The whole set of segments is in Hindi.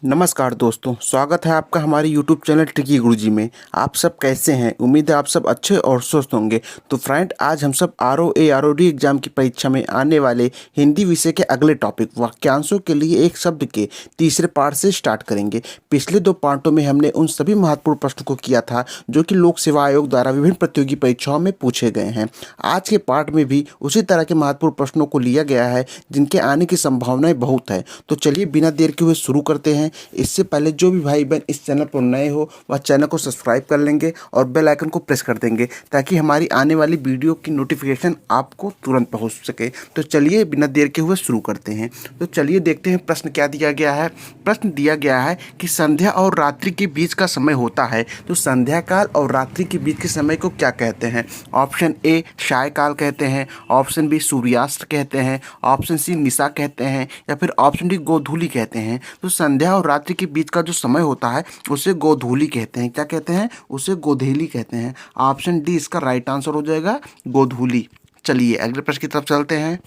नमस्कार दोस्तों, स्वागत है आपका हमारे YouTube चैनल ट्रिकी गुरुजी में। आप सब कैसे हैं? उम्मीद है आप सब अच्छे और स्वस्थ होंगे। तो फ्रेंड, आज हम सब ROA ROD एग्जाम की परीक्षा में आने वाले हिंदी विषय के अगले टॉपिक वाक्यांशों के लिए एक शब्द के तीसरे पार्ट से स्टार्ट करेंगे। पिछले 2 पार्टों में हमने उन सभी महत्वपूर्ण प्रश्नों को किया था जो कि लोक सेवा आयोग द्वारा विभिन्न प्रतियोगी परीक्षाओं में पूछे गए हैं। आज के पार्ट में भी उसी तरह के महत्वपूर्ण प्रश्नों को लिया गया है जिनके आने की संभावनाएं बहुत है। तो चलिए बिना देर के हुए शुरू करते हैं। इससे पहले जो भी भाई बहन इस चैनल पर नए हो वह चैनल को सब्सक्राइब कर लेंगे और बेल आइकन को प्रेस कर देंगे ताकि हमारी आने वाली वीडियो की नोटिफिकेशन आपको तुरंत पहुंच सके। तो चलिए बिना देर के हुए शुरू करते हैं। तो चलिए देखते हैं प्रश्न क्या दिया गया है। प्रश्न दिया गया है कि संध्या और रात्रि के बीच का समय होता है, तो संध्या काल और रात्रि के बीच के समय को क्या कहते हैं? ऑप्शन ए साय काल कहते हैं, ऑप्शन बी सूर्यास्त कहते हैं, ऑप्शन सी निशा कहते हैं या फिर ऑप्शन डी गोधूली कहते हैं। तो संध्या और रात्रि के बीच का जो समय होता है उसे गोधूली कहते हैं। क्या कहते हैं? उसे गोधूली कहते हैं। ऑप्शन डी इसका राइट आंसर हो जाएगा, गोधूली। चलिए अगले प्रश्न की तरफ चलते हैं।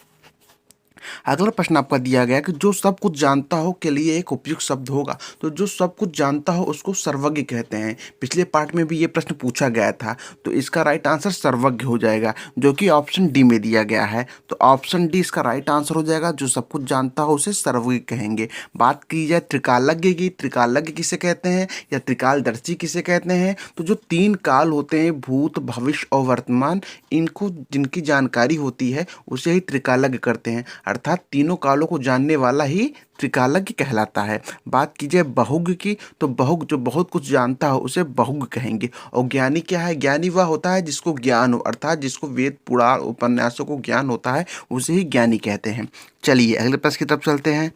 अगला प्रश्न आपका दिया गया कि जो सब कुछ जानता हो के लिए एक उपयुक्त शब्द होगा। तो जो सब कुछ जानता हो उसको सर्वज्ञ कहते हैं। पिछले पार्ट में भी ये प्रश्न पूछा गया था, तो इसका राइट आंसर सर्वज्ञ हो जाएगा, जो कि ऑप्शन डी में दिया गया है। तो ऑप्शन डी इसका राइट आंसर हो जाएगा। जो सब कुछ जानता हो उसे सर्वज्ञ कहेंगे। बात की जाए त्रिकालज्ञ की, त्रिकालज्ञ किसे कहते हैं या त्रिकालदर्शी किसे कहते हैं? तो जो 3 काल होते हैं, भूत, भविष्य और वर्तमान, इनको जिनकी जानकारी होती है उसे ही त्रिकालज्ञ करते हैं। अर्थात तीनों कालों को जानने वाला ही त्रिकालज्ञ कहलाता है। बात कीजिए बहुज्ञ की, तो बहुज्ञ जो बहुत कुछ जानता हो उसे बहुज्ञ कहेंगे। और ज्ञानी क्या है? ज्ञानी वह होता है जिसको ज्ञान हो, अर्थात जिसको वेद पुराण उपन्यासों को ज्ञान होता है उसे ही ज्ञानी कहते हैं। चलिए अगले प्रश्न की तरफ चलते हैं।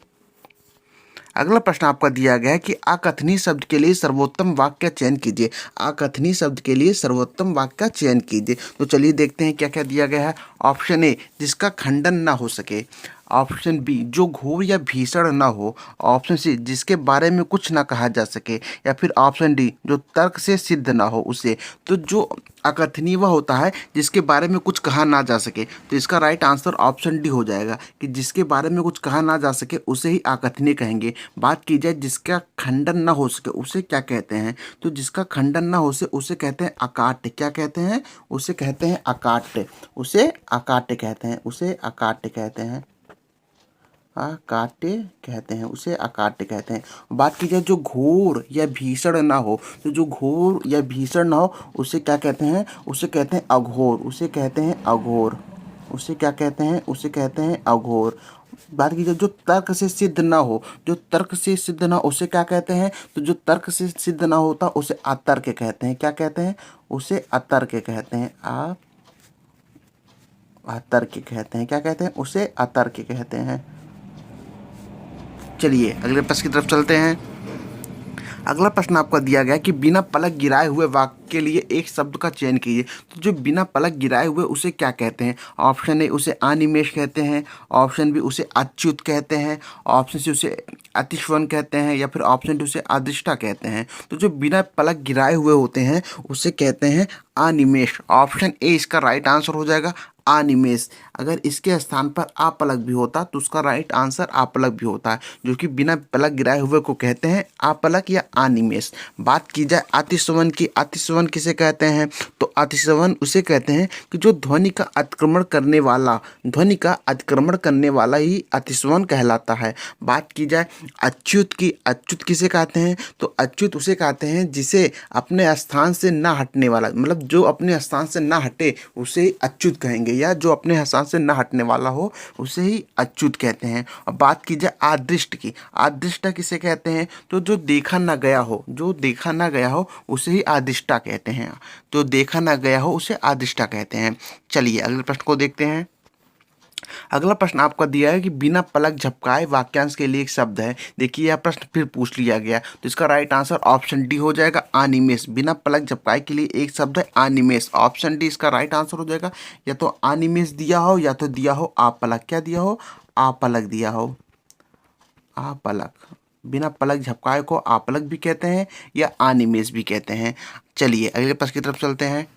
अगला प्रश्न आपका दिया गया है कि अकथनीय शब्द के लिए सर्वोत्तम वाक्य का चयन कीजिए। अकथनीय शब्द के लिए सर्वोत्तम वाक्य का चयन कीजिए। तो चलिए देखते हैं क्या क्या दिया गया है। ऑप्शन ए जिसका खंडन ना हो सके, ऑप्शन बी जो घोर या भीषण ना हो, ऑप्शन सी जिसके बारे में कुछ ना कहा जा सके, या फिर ऑप्शन डी जो तर्क से सिद्ध ना हो उसे। तो जो अकथनीय वह होता है जिसके बारे में कुछ कहा ना जा सके, तो इसका राइट आंसर ऑप्शन डी हो जाएगा कि जिसके बारे में कुछ कहा ना जा सके उसे ही अकथनीय कहेंगे। बात की जाए जिसका खंडन ना हो सके उसे क्या कहते हैं? तो जिसका खंडन ना हो सके उसे कहते हैं अकाट्य। क्या कहते हैं? उसे कहते हैं अकाट्य। उसे अकाट्य कहते हैं। उसे अकाट्य कहते हैं। अकाट्य कहते हैं। उसे अकाट्य कहते हैं। बात की जाए जो घोर या भीषण ना हो, तो जो घोर या भीषण ना हो उसे क्या कहते हैं? उसे कहते हैं अघोर। उसे कहते हैं अघोर। उसे क्या कहते हैं? उसे कहते हैं अघोर। बात की जाए जो तर्क से सिद्ध ना हो, जो तर्क से सिद्ध ना हो उसे क्या कहते हैं? तो जो तर्क से सिद्ध ना होता उसे अतर्क कहते हैं। क्या कहते हैं? उसे अतर्क कहते हैं। अतर्क कहते हैं। क्या कहते हैं? उसे अतर्क कहते हैं। चलिए अगले प्रश्न की तरफ चलते हैं। अगला प्रश्न आपका दिया गया कि बिना पलक गिराए हुए वाक्य के लिए एक शब्द का चयन कीजिए। तो जो बिना पलक गिराए हुए उसे क्या कहते हैं? ऑप्शन ए उसे अनिमेष कहते हैं, ऑप्शन बी उसे अच्युत कहते हैं, ऑप्शन सी उसे अतिश्वन कहते हैं, या फिर ऑप्शन डी उसे अदृष्टा कहते हैं। तो जो बिना पलक गिराए हुए होते हैं उसे कहते हैं अनिमेष। ऑप्शन ए इसका राइट आंसर हो जाएगा, अनिमेष। अगर इसके स्थान पर अपलक भी होता तो उसका राइट आंसर अपलक भी होता है, जो कि बिना पलक गिराए हुए को कहते हैं अपलक या अनिमेष। बात की जाए अतिश्रवण की, अतिश्रवण किसे कहते हैं? तो अतिश्रवण उसे कहते हैं कि जो ध्वनि का अतिक्रमण करने वाला, ध्वनि का अतिक्रमण करने वाला ही अतिश्रवण कहलाता है। बात की जाए अच्युत की, अच्युत किसे कहते हैं? तो अच्युत उसे कहते हैं जिसे अपने स्थान से ना हटने वाला, मतलब जो अपने स्थान से ना हटे उसे अच्युत कहेंगे, या जो अपने स्थान से ना हटने वाला हो उसे ही अच्युत कहते हैं। और बात की जाए अदृष्ट की, अदृष्टा किसे कहते हैं? तो जो देखा ना गया हो, जो देखा ना गया हो उसे ही अदृष्टा कहते हैं। जो देखा ना गया हो उसे अदृष्टा कहते हैं। चलिए अगले प्रश्न को देखते हैं। अगला प्रश्न आपका दिया है कि बिना पलक झपकाए वाक्यांश के लिए एक शब्द है। देखिए यह प्रश्न फिर पूछ लिया गया, तो इसका राइट आंसर ऑप्शन डी हो जाएगा, अनिमेष। बिना पलक झपकाए के लिए एक शब्द है अनिमेष। ऑप्शन डी इसका राइट आंसर हो जाएगा। या तो अनिमेष दिया हो या तो दिया हो आपलक। क्या दिया हो? आपलक दिया हो। आपलक। बिना पलक झपकाए को आपलक भी कहते हैं या अनिमेष भी कहते हैं। चलिए अगले प्रश्न की तरफ चलते हैं।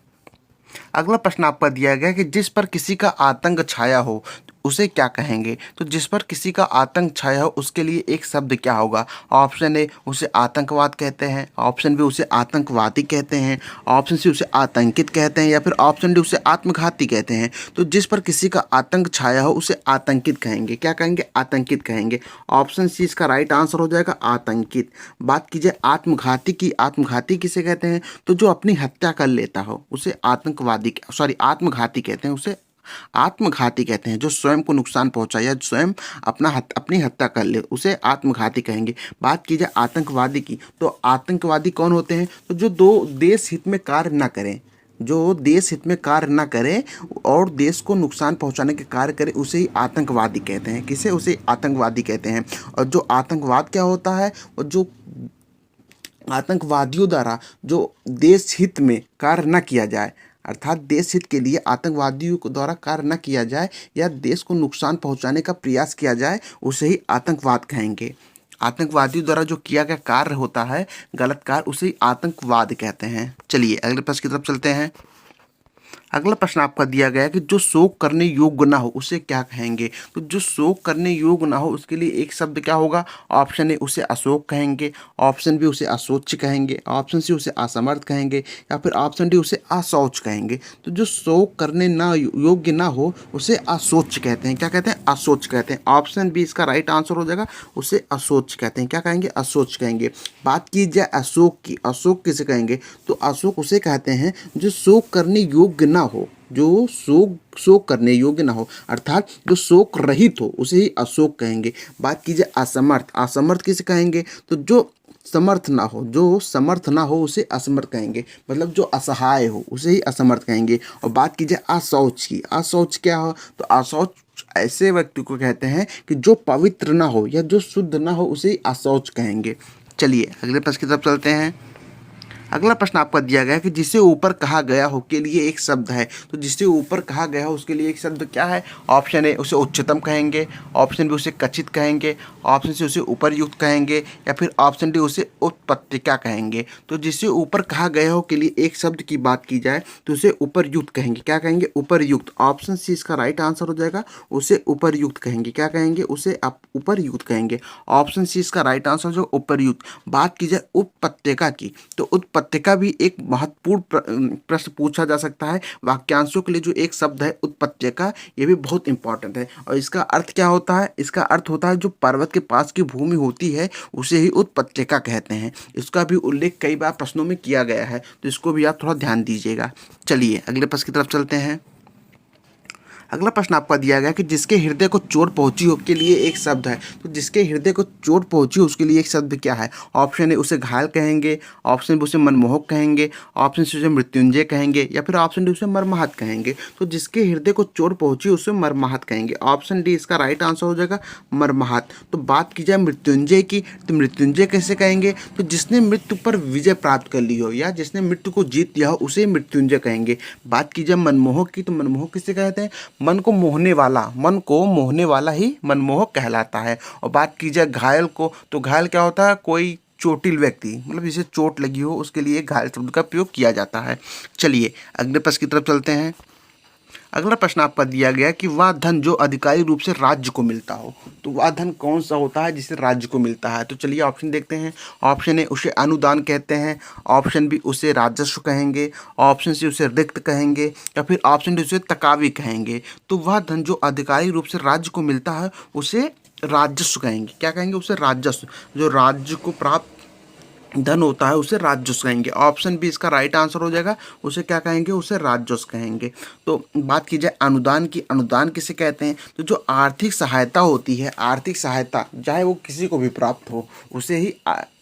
अगला प्रश्न आपका दिया गया कि जिस पर किसी का आतंक छाया हो, उसे क्या कहेंगे? तो जिस पर किसी का आतंक छाया हो उसके लिए एक शब्द क्या होगा? ऑप्शन ए उसे आतंकवाद कहते हैं, ऑप्शन बी उसे आतंकवादी कहते हैं, ऑप्शन सी उसे आतंकित कहते हैं, या फिर ऑप्शन डी उसे आत्मघाती कहते हैं। तो जिस पर किसी का आतंक छाया हो उसे आतंकित कहेंगे। क्या कहेंगे? आतंकित कहेंगे। ऑप्शन सी इसका राइट आंसर हो जाएगा, आतंकित। बात कीजिए आत्मघाती की, आत्मघाती किसे कहते हैं? तो जो अपनी हत्या कर लेता हो उसे आत्मघाती कहते हैं, उसे आत्मघाती कहते हैं। जो स्वयं को नुकसान पहुंचाए या स्वयं अपनी हत्या कर ले उसे आत्मघाती कहेंगे। बात की जाए आतंकवादी की, तो आतंकवादी कौन होते हैं? तो जो दो देश हित में कार्य ना करें, जो देश हित में कार्य ना करे और देश को नुकसान पहुंचाने के कार्य करे उसे ही आतंकवादी कहते हैं। किसे? उसे आतंकवादी कहते हैं। और जो आतंकवाद क्या होता है? और जो आतंकवादियों द्वारा जो देश हित में कार्य न किया जाए, अर्थात देश हित के लिए आतंकवादियों को द्वारा कार्य न किया जाए या देश को नुकसान पहुंचाने का प्रयास किया जाए, उसे ही आतंकवाद कहेंगे। आतंकवादियों द्वारा जो किया गया कार्य होता है, गलत कार्य, उसे ही आतंकवाद कहते हैं। चलिए अगले प्रश्न की तरफ चलते हैं। अगला प्रश्न आपका दिया गया है कि जो शोक करने योग्य ना हो उसे क्या कहेंगे? तो जो शोक करने योग्य ना हो उसके लिए एक शब्द क्या होगा? ऑप्शन ए उसे अशोक कहेंगे, ऑप्शन बी उसे अशोच कहेंगे, ऑप्शन सी उसे असमर्थ कहेंगे, या फिर ऑप्शन डी उसे अशौच कहेंगे। तो जो शोक करने ना योग्य ना हो उसे अशोच कहते हैं। क्या कहते हैं? अशोच कहते हैं। ऑप्शन बी इसका राइट आंसर हो जाएगा, उसे अशोच कहते हैं। क्या कहेंगे? अशोच कहेंगे। बात की जाए अशोक की, अशोक किसे कहेंगे? तो अशोक उसे कहते हैं जो शोक करने योग्य ना हो, जो शोक करने योग्य ना हो, अर्थात जो शोक रहित हो उसे ही अशोक कहेंगे। बात कीजिए असमर्थ, असमर्थ किसे कहेंगे? तो जो समर्थ ना हो, जो समर्थ ना हो उसे असमर्थ कहेंगे, मतलब जो असहाय हो उसे ही असमर्थ कहेंगे। और बात कीजिए अशौच की, अशौच क्या हो? तो अशौच ऐसे व्यक्ति को कहते हैं कि जो पवित्र ना हो या जो शुद्ध ना हो उसे ही अशौच कहेंगे। चलिए अगले प्रश्न की तरफ चलते हैं। अगला प्रश्न आपका दिया गया है कि जिसे ऊपर कहा गया हो के लिए एक शब्द है। तो जिसे ऊपर कहा गया हो उसके लिए एक शब्द क्या है? ऑप्शन ए उसे उच्चतम कहेंगे, ऑप्शन बी उसे कचित कहेंगे, ऑप्शन सी उसे उपरयुक्त कहेंगे, या फिर ऑप्शन डी उसे उत्पत्तिका कहेंगे। तो जिसे ऊपर कहा गया हो के लिए एक शब्द की बात की जाए तो उसे उपरयुक्त कहेंगे। क्या कहेंगे? उपरयुक्त। ऑप्शन सी इसका राइट आंसर हो जाएगा, उसे उपरयुक्त कहेंगे। क्या कहेंगे? उसे आप उपरयुक्त कहेंगे। ऑप्शन सी इसका राइट आंसर जो उपरयुक्त। बात की जाए उत्पत्तिका की, तो उत्पत्तिका भी एक महत्वपूर्ण प्रश्न पूछा जा सकता है। वाक्यांशों के लिए जो एक शब्द है उत्पत्तिका, ये भी बहुत इंपॉर्टेंट है। और इसका अर्थ क्या होता है? इसका अर्थ होता है जो पर्वत के पास की भूमि होती है उसे ही उत्पत्तिका कहते हैं। इसका भी उल्लेख कई बार प्रश्नों में किया गया है, तो इसको भी आप थोड़ा ध्यान दीजिएगा। चलिए अगले प्रश्न की तरफ चलते हैं। अगला प्रश्न आपका दिया गया कि जिसके हृदय को चोट पहुंची हो के लिए एक शब्द है। तो जिसके हृदय को चोट पहुंची हो उसके लिए एक शब्द क्या है? ऑप्शन ए उसे घायल कहेंगे, ऑप्शन बी उसे मनमोहक कहेंगे, ऑप्शन सी उसे मृत्युंजय कहेंगे, या फिर ऑप्शन डी उसे मर्माहत कहेंगे। तो जिसके हृदय को चोट पहुंची उसे मर्माहत कहेंगे। ऑप्शन डी इसका राइट आंसर हो जाएगा, मर्माहत। तो बात की जाए मृत्युंजय की, तो मृत्युंजय कैसे कहेंगे? तो जिसने मृत्यु पर विजय प्राप्त कर ली हो या जिसने मृत्यु को जीत लिया हो उसे मृत्युंजय कहेंगे। बात की जाए मनमोहक की, तो मनमोहक किसे कहते हैं? मन को मोहने वाला, मन को मोहने वाला ही मनमोहक कहलाता है। और बात की जाए घायल को, तो घायल क्या होता है? कोई चोटिल व्यक्ति, मतलब जिसे चोट लगी हो उसके लिए घायल शब्द का प्रयोग किया जाता है। चलिए अगले प्रश्न की तरफ चलते हैं। अगला प्रश्न आपका दिया गया कि वह धन जो अधिकारी रूप से राज्य को मिलता हो। तो वह धन कौन सा होता है जिसे राज्य को मिलता है? तो चलिए ऑप्शन देखते हैं। ऑप्शन ए उसे अनुदान कहते हैं, ऑप्शन बी उसे राजस्व कहेंगे, ऑप्शन सी उसे रिक्त कहेंगे, या फिर ऑप्शन डी उसे तकावी कहेंगे। तो वह धन जो अधिकारी रूप से राज्य को मिलता है उसे राजस्व कहेंगे। क्या कहेंगे? उसे राजस्व। जो राज्य को प्राप्त धन होता है उसे राजस्व कहेंगे। ऑप्शन बी इसका राइट आंसर हो जाएगा, उसे क्या कहेंगे? उसे राजस्व कहेंगे। तो बात की जाए अनुदान की, अनुदान किसे कहते हैं? तो जो आर्थिक सहायता होती है, आर्थिक सहायता चाहे वो किसी को भी प्राप्त हो उसे ही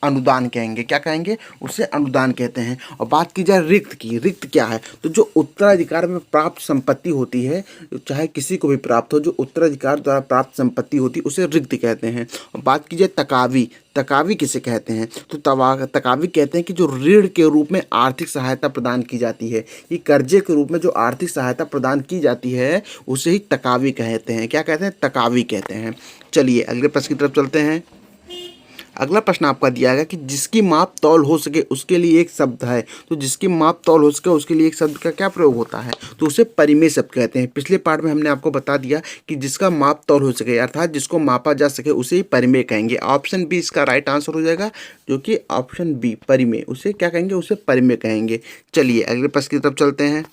अनुदान कहेंगे। क्या कहेंगे? उसे अनुदान कहते हैं। और बात की जाए रिक्त की, रिक्त क्या है? तो जो उत्तराधिकार में प्राप्त संपत्ति होती है, चाहे किसी को भी प्राप्त हो, जो उत्तराधिकार द्वारा प्राप्त संपत्ति होती है उसे रिक्त कहते हैं। और बात की जाए तकावी, तकावी किसे कहते हैं? तो तकावी कहते हैं कि जो ऋण के रूप में आर्थिक सहायता प्रदान की जाती है, ये कर्जे के रूप में जो आर्थिक सहायता प्रदान की जाती है उसे ही तकावी कहते हैं। क्या कहते हैं? तकावी कहते हैं। चलिए अगले प्रश्न की तरफ चलते हैं। अगला प्रश्न आपका दिया गया कि जिसकी माप तौल हो सके उसके लिए एक शब्द है। तो जिसकी माप तौल हो सके उसके लिए एक शब्द का क्या प्रयोग होता है, तो उसे परिमेय शब्द कहते हैं। पिछले पार्ट में हमने आपको बता दिया कि जिसका माप तौल हो सके अर्थात जिसको मापा जा सके उसे ही परिमेय कहेंगे। ऑप्शन बी इसका राइट आंसर हो जाएगा, जो कि ऑप्शन बी परिमेय, उसे क्या कहेंगे, उसे परिमेय कहेंगे। चलिए अगले प्रश्न की तरफ चलते हैं।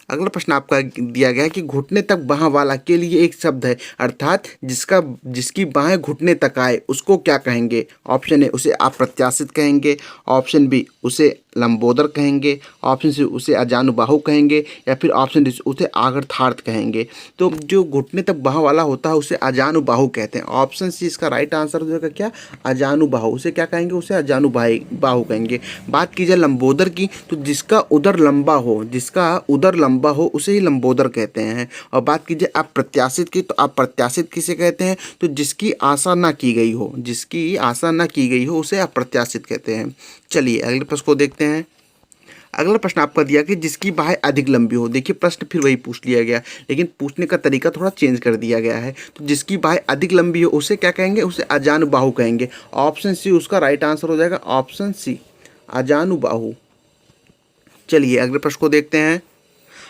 अगला प्रश्न आपका दिया गया है कि घुटने तक बाह वाला के लिए एक शब्द है अर्थात जिसकी बाहें घुटने तक आए उसको क्या कहेंगे। ऑप्शन ए उसे अप्रत्याशित कहेंगे, ऑप्शन बी उसे लंबोदर कहेंगे, ऑप्शन सी उसे अजानुबाहु कहेंगे, या फिर ऑप्शन डी उसे आगर्थार्थ कहेंगे। तो जो घुटने तक बाह वाला होता है उसे अजानुबाहु कहते हैं। ऑप्शन सी इसका राइट आंसर हो जाएगा क्या, अजानुबाहु, उसे क्या कहेंगे, उसे अजानुबाहु कहेंगे। बात की जाए लंबोदर की तो जिसका उदर लंबा हो उसे ही लंबोदर कहते हैं। और बात की जाए अप्रत्याशित की तो अप्रत्याशित किसे कहते हैं, तो जिसकी आशा ना की गई हो उसे अप्रत्याशित कहते हैं। चलिए अगले प्रश्न को देखते हैं। अगला प्रश्न आपका दिया कि जिसकी बाहें अधिक लंबी हो। देखिए प्रश्न फिर वही पूछ लिया गया, लेकिन पूछने का तरीका थोड़ा चेंज कर दिया गया है। तो जिसकी बाहें अधिक लंबी हो उसे क्या कहेंगे, उसे अजानुबाहु कहेंगे। ऑप्शन सी उसका राइट आंसर हो जाएगा, ऑप्शन सी अजानुबाहु। चलिए अगले प्रश्न को देखते हैं।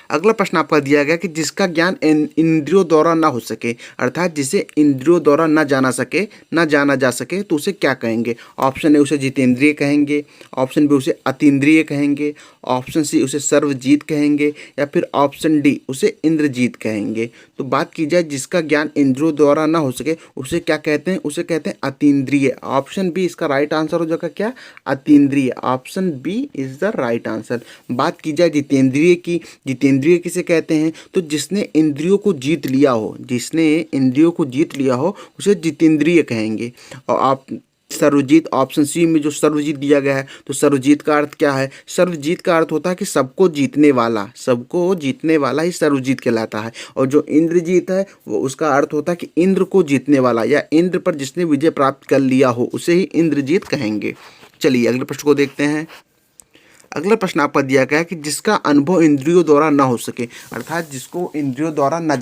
अगला प्रश्न आपका दिया गया कि जिसका ज्ञान इंद्रियों द्वारा ना हो सके अर्थात जिसे इंद्रियों द्वारा ना जाना जा सके तो उसे क्या कहेंगे। ऑप्शन ए उसे जितेंद्रिय कहेंगे, ऑप्शन बी उसे अतीन्द्रिय कहेंगे, ऑप्शन सी उसे सर्वजीत कहेंगे, या फिर ऑप्शन डी उसे इंद्रजीत कहेंगे। तो बात की जाए जिसका ज्ञान इंद्रियों द्वारा ना हो सके उसे क्या कहते हैं, उसे कहते हैं अतीन्द्रिय। ऑप्शन बी इसका राइट आंसर हो जाएगा क्या, अतीन्द्रिय। Option B is the right answer. बात की जाए जितेंद्रिय की, जितेंद्रिय किसे कहते हैं, तो जिसने इंद्रियों को जीत लिया हो उसे जितेंद्रिय कहेंगे। और आप सर्वजीत, ऑप्शन सी में जो सर्वजीत दिया गया है तो सर्वजीत का अर्थ क्या है, सर्वजीत का अर्थ होता है कि सबको जीतने वाला ही सर्वजीत कहलाता है। और जो इंद्रजीत है वो उसका अर्थ होता है कि इंद्र को जीतने वाला या इंद्र पर जिसने विजय प्राप्त कर लिया हो उसे ही इंद्रजीत कहेंगे। चलिए अगले प्रश्न को देखते हैं। अगला प्रश्न आपका दिया गया है कि जिसका अनुभव इंद्रियों द्वारा न हो सके अर्थात जिसको इंद्रियों द्वारा न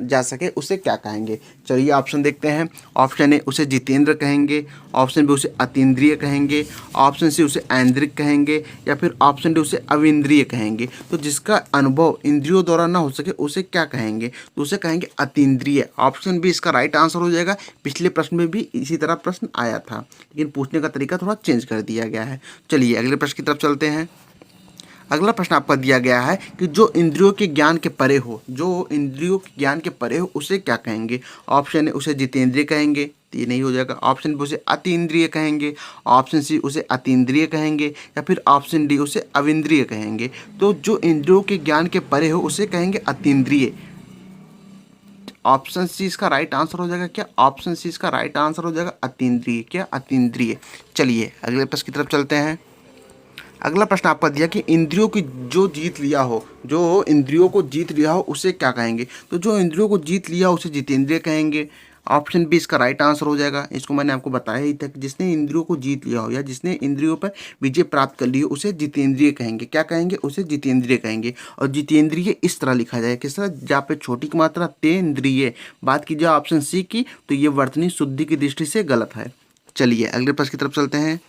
जा सके उसे क्या कहेंगे। चलिए ऑप्शन देखते हैं। ऑप्शन ए उसे जितेंद्र कहेंगे, ऑप्शन बी उसे अतीन्द्रिय कहेंगे, ऑप्शन सी उसे ऐन्द्रिक कहेंगे, या फिर ऑप्शन डी उसे अविन्द्रिय कहेंगे। तो जिसका अनुभव इंद्रियों द्वारा न हो सके उसे क्या कहेंगे, तो उसे कहेंगे अतीन्द्रिय। ऑप्शन बी इसका राइट आंसर हो जाएगा। पिछले प्रश्न में भी इसी तरह प्रश्न आया था, लेकिन पूछने का तरीका थोड़ा चेंज कर दिया गया है। चलिए अगले प्रश्न की तरफ चलते हैं। अगला प्रश्न आपका दिया गया है कि जो इंद्रियों के ज्ञान के परे हो उसे क्या कहेंगे। ऑप्शन ए उसे जितेंद्रिय कहेंगे, तो ये नहीं हो जाएगा। ऑप्शन बी उसे अतीन्द्रिय कहेंगे, ऑप्शन सी उसे अतीन्द्रिय कहेंगे, या फिर ऑप्शन डी उसे अविन्द्रिय कहेंगे। तो जो इंद्रियों के ज्ञान के परे हो उसे कहेंगे अतीन्द्रिय। ऑप्शन सी इसका राइट आंसर हो जाएगा क्या, ऑप्शन सी इसका राइट आंसर हो जाएगा अतीन्द्रिय, क्या अतीन्द्रिय। चलिए अगले प्रश्न की तरफ चलते हैं। अगला प्रश्न आपका दिया कि इंद्रियों को जीत लिया हो उसे क्या कहेंगे। तो जो इंद्रियों को जीत लिया उसे जितेंद्रिय कहेंगे। ऑप्शन बी इसका राइट आंसर हो जाएगा। इसको मैंने आपको बताया ही था कि जिसने इंद्रियों को जीत लिया हो या जिसने इंद्रियों पर विजय प्राप्त कर ली हो उसे जितेंद्रिय कहेंगे। क्या कहेंगे, उसे जितेंद्रिय कहेंगे। और जितेंद्रिय इस तरह लिखा जाए, किस तरह, जहाँ पे छोटी की मात्रा तेंद्रिय। बात की जाए ऑप्शन सी की तो ये वर्तनी शुद्धि की दृष्टि से गलत है। चलिए अगले प्रश्न की तरफ चलते हैं।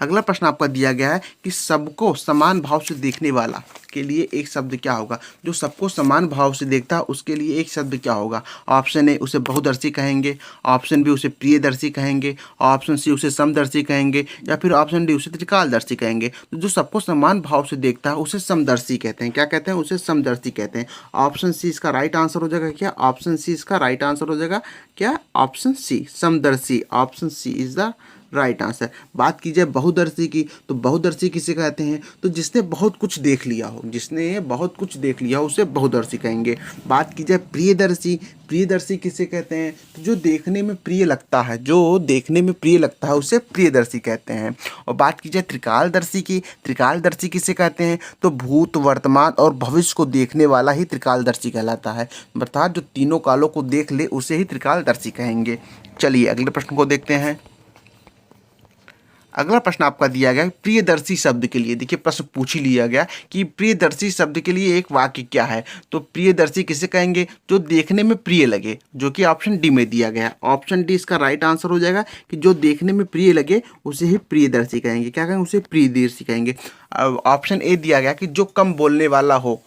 अगला प्रश्न आपका दिया गया है कि सबको समान भाव से देखने वाला के लिए एक शब्द क्या होगा। जो सबको समान भाव से देखता है उसके लिए एक शब्द क्या होगा। ऑप्शन ए उसे बहुदर्शी कहेंगे, ऑप्शन बी उसे प्रियदर्शी कहेंगे, ऑप्शन सी उसे समदर्शी कहेंगे, या फिर ऑप्शन डी उसे त्रिकालदर्शी कहेंगे। तो जो सबको समान भाव से देखता है उसे समदर्शी कहते हैं। क्या कहते हैं, उसे समदर्शी कहते हैं। ऑप्शन सी इसका राइट आंसर हो जाएगा क्या, ऑप्शन सी इसका राइट आंसर हो जाएगा क्या, ऑप्शन सी समदर्शी। Option C is the right answer. बात की जाए बहुदर्शी की तो बहुदर्शी किसे कहते हैं, तो जिसने बहुत कुछ देख लिया हो उसे बहुदर्शी कहेंगे। बात की जाए प्रियदर्शी किसे कहते हैं, तो जो देखने में प्रिय लगता है उसे प्रियदर्शी कहते हैं। और बात की जाए त्रिकालदर्शी किसे कहते हैं, तो भूत, वर्तमान और भविष्य को देखने वाला ही त्रिकालदर्शी कहलाता है। अर्थात जो तीनों कालों को देख ले उसे ही त्रिकालदर्शी कहेंगे। चलिए अगले प्रश्न को देखते हैं। अगला प्रश्न आपका दिया गया है प्रियदर्शी शब्द के लिए। देखिए प्रश्न पूछ ही लिया गया कि प्रियदर्शी शब्द के लिए एक वाक्य क्या है। तो प्रियदर्शी किसे कहेंगे, जो देखने में प्रिय लगे, जो कि ऑप्शन डी में दिया गया है। ऑप्शन डी इसका राइट आंसर हो जाएगा कि जो देखने में प्रिय लगे उसे ही प्रियदर्शी कहेंगे। क्या कहेंगे, उसे प्रियदर्शी कहेंगे। ऑप्शन ए दिया गया कि जो कम बोलने वाला हो,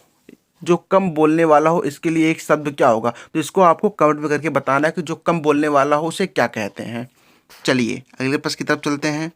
जो कम बोलने वाला हो, इसके लिए एक शब्द क्या होगा। तो इसको आपको कमेंट में करके बताना है कि जो कम बोलने वाला हो उसे क्या कहते हैं। चलिए अगले प्रश्न की तरफ चलते हैं।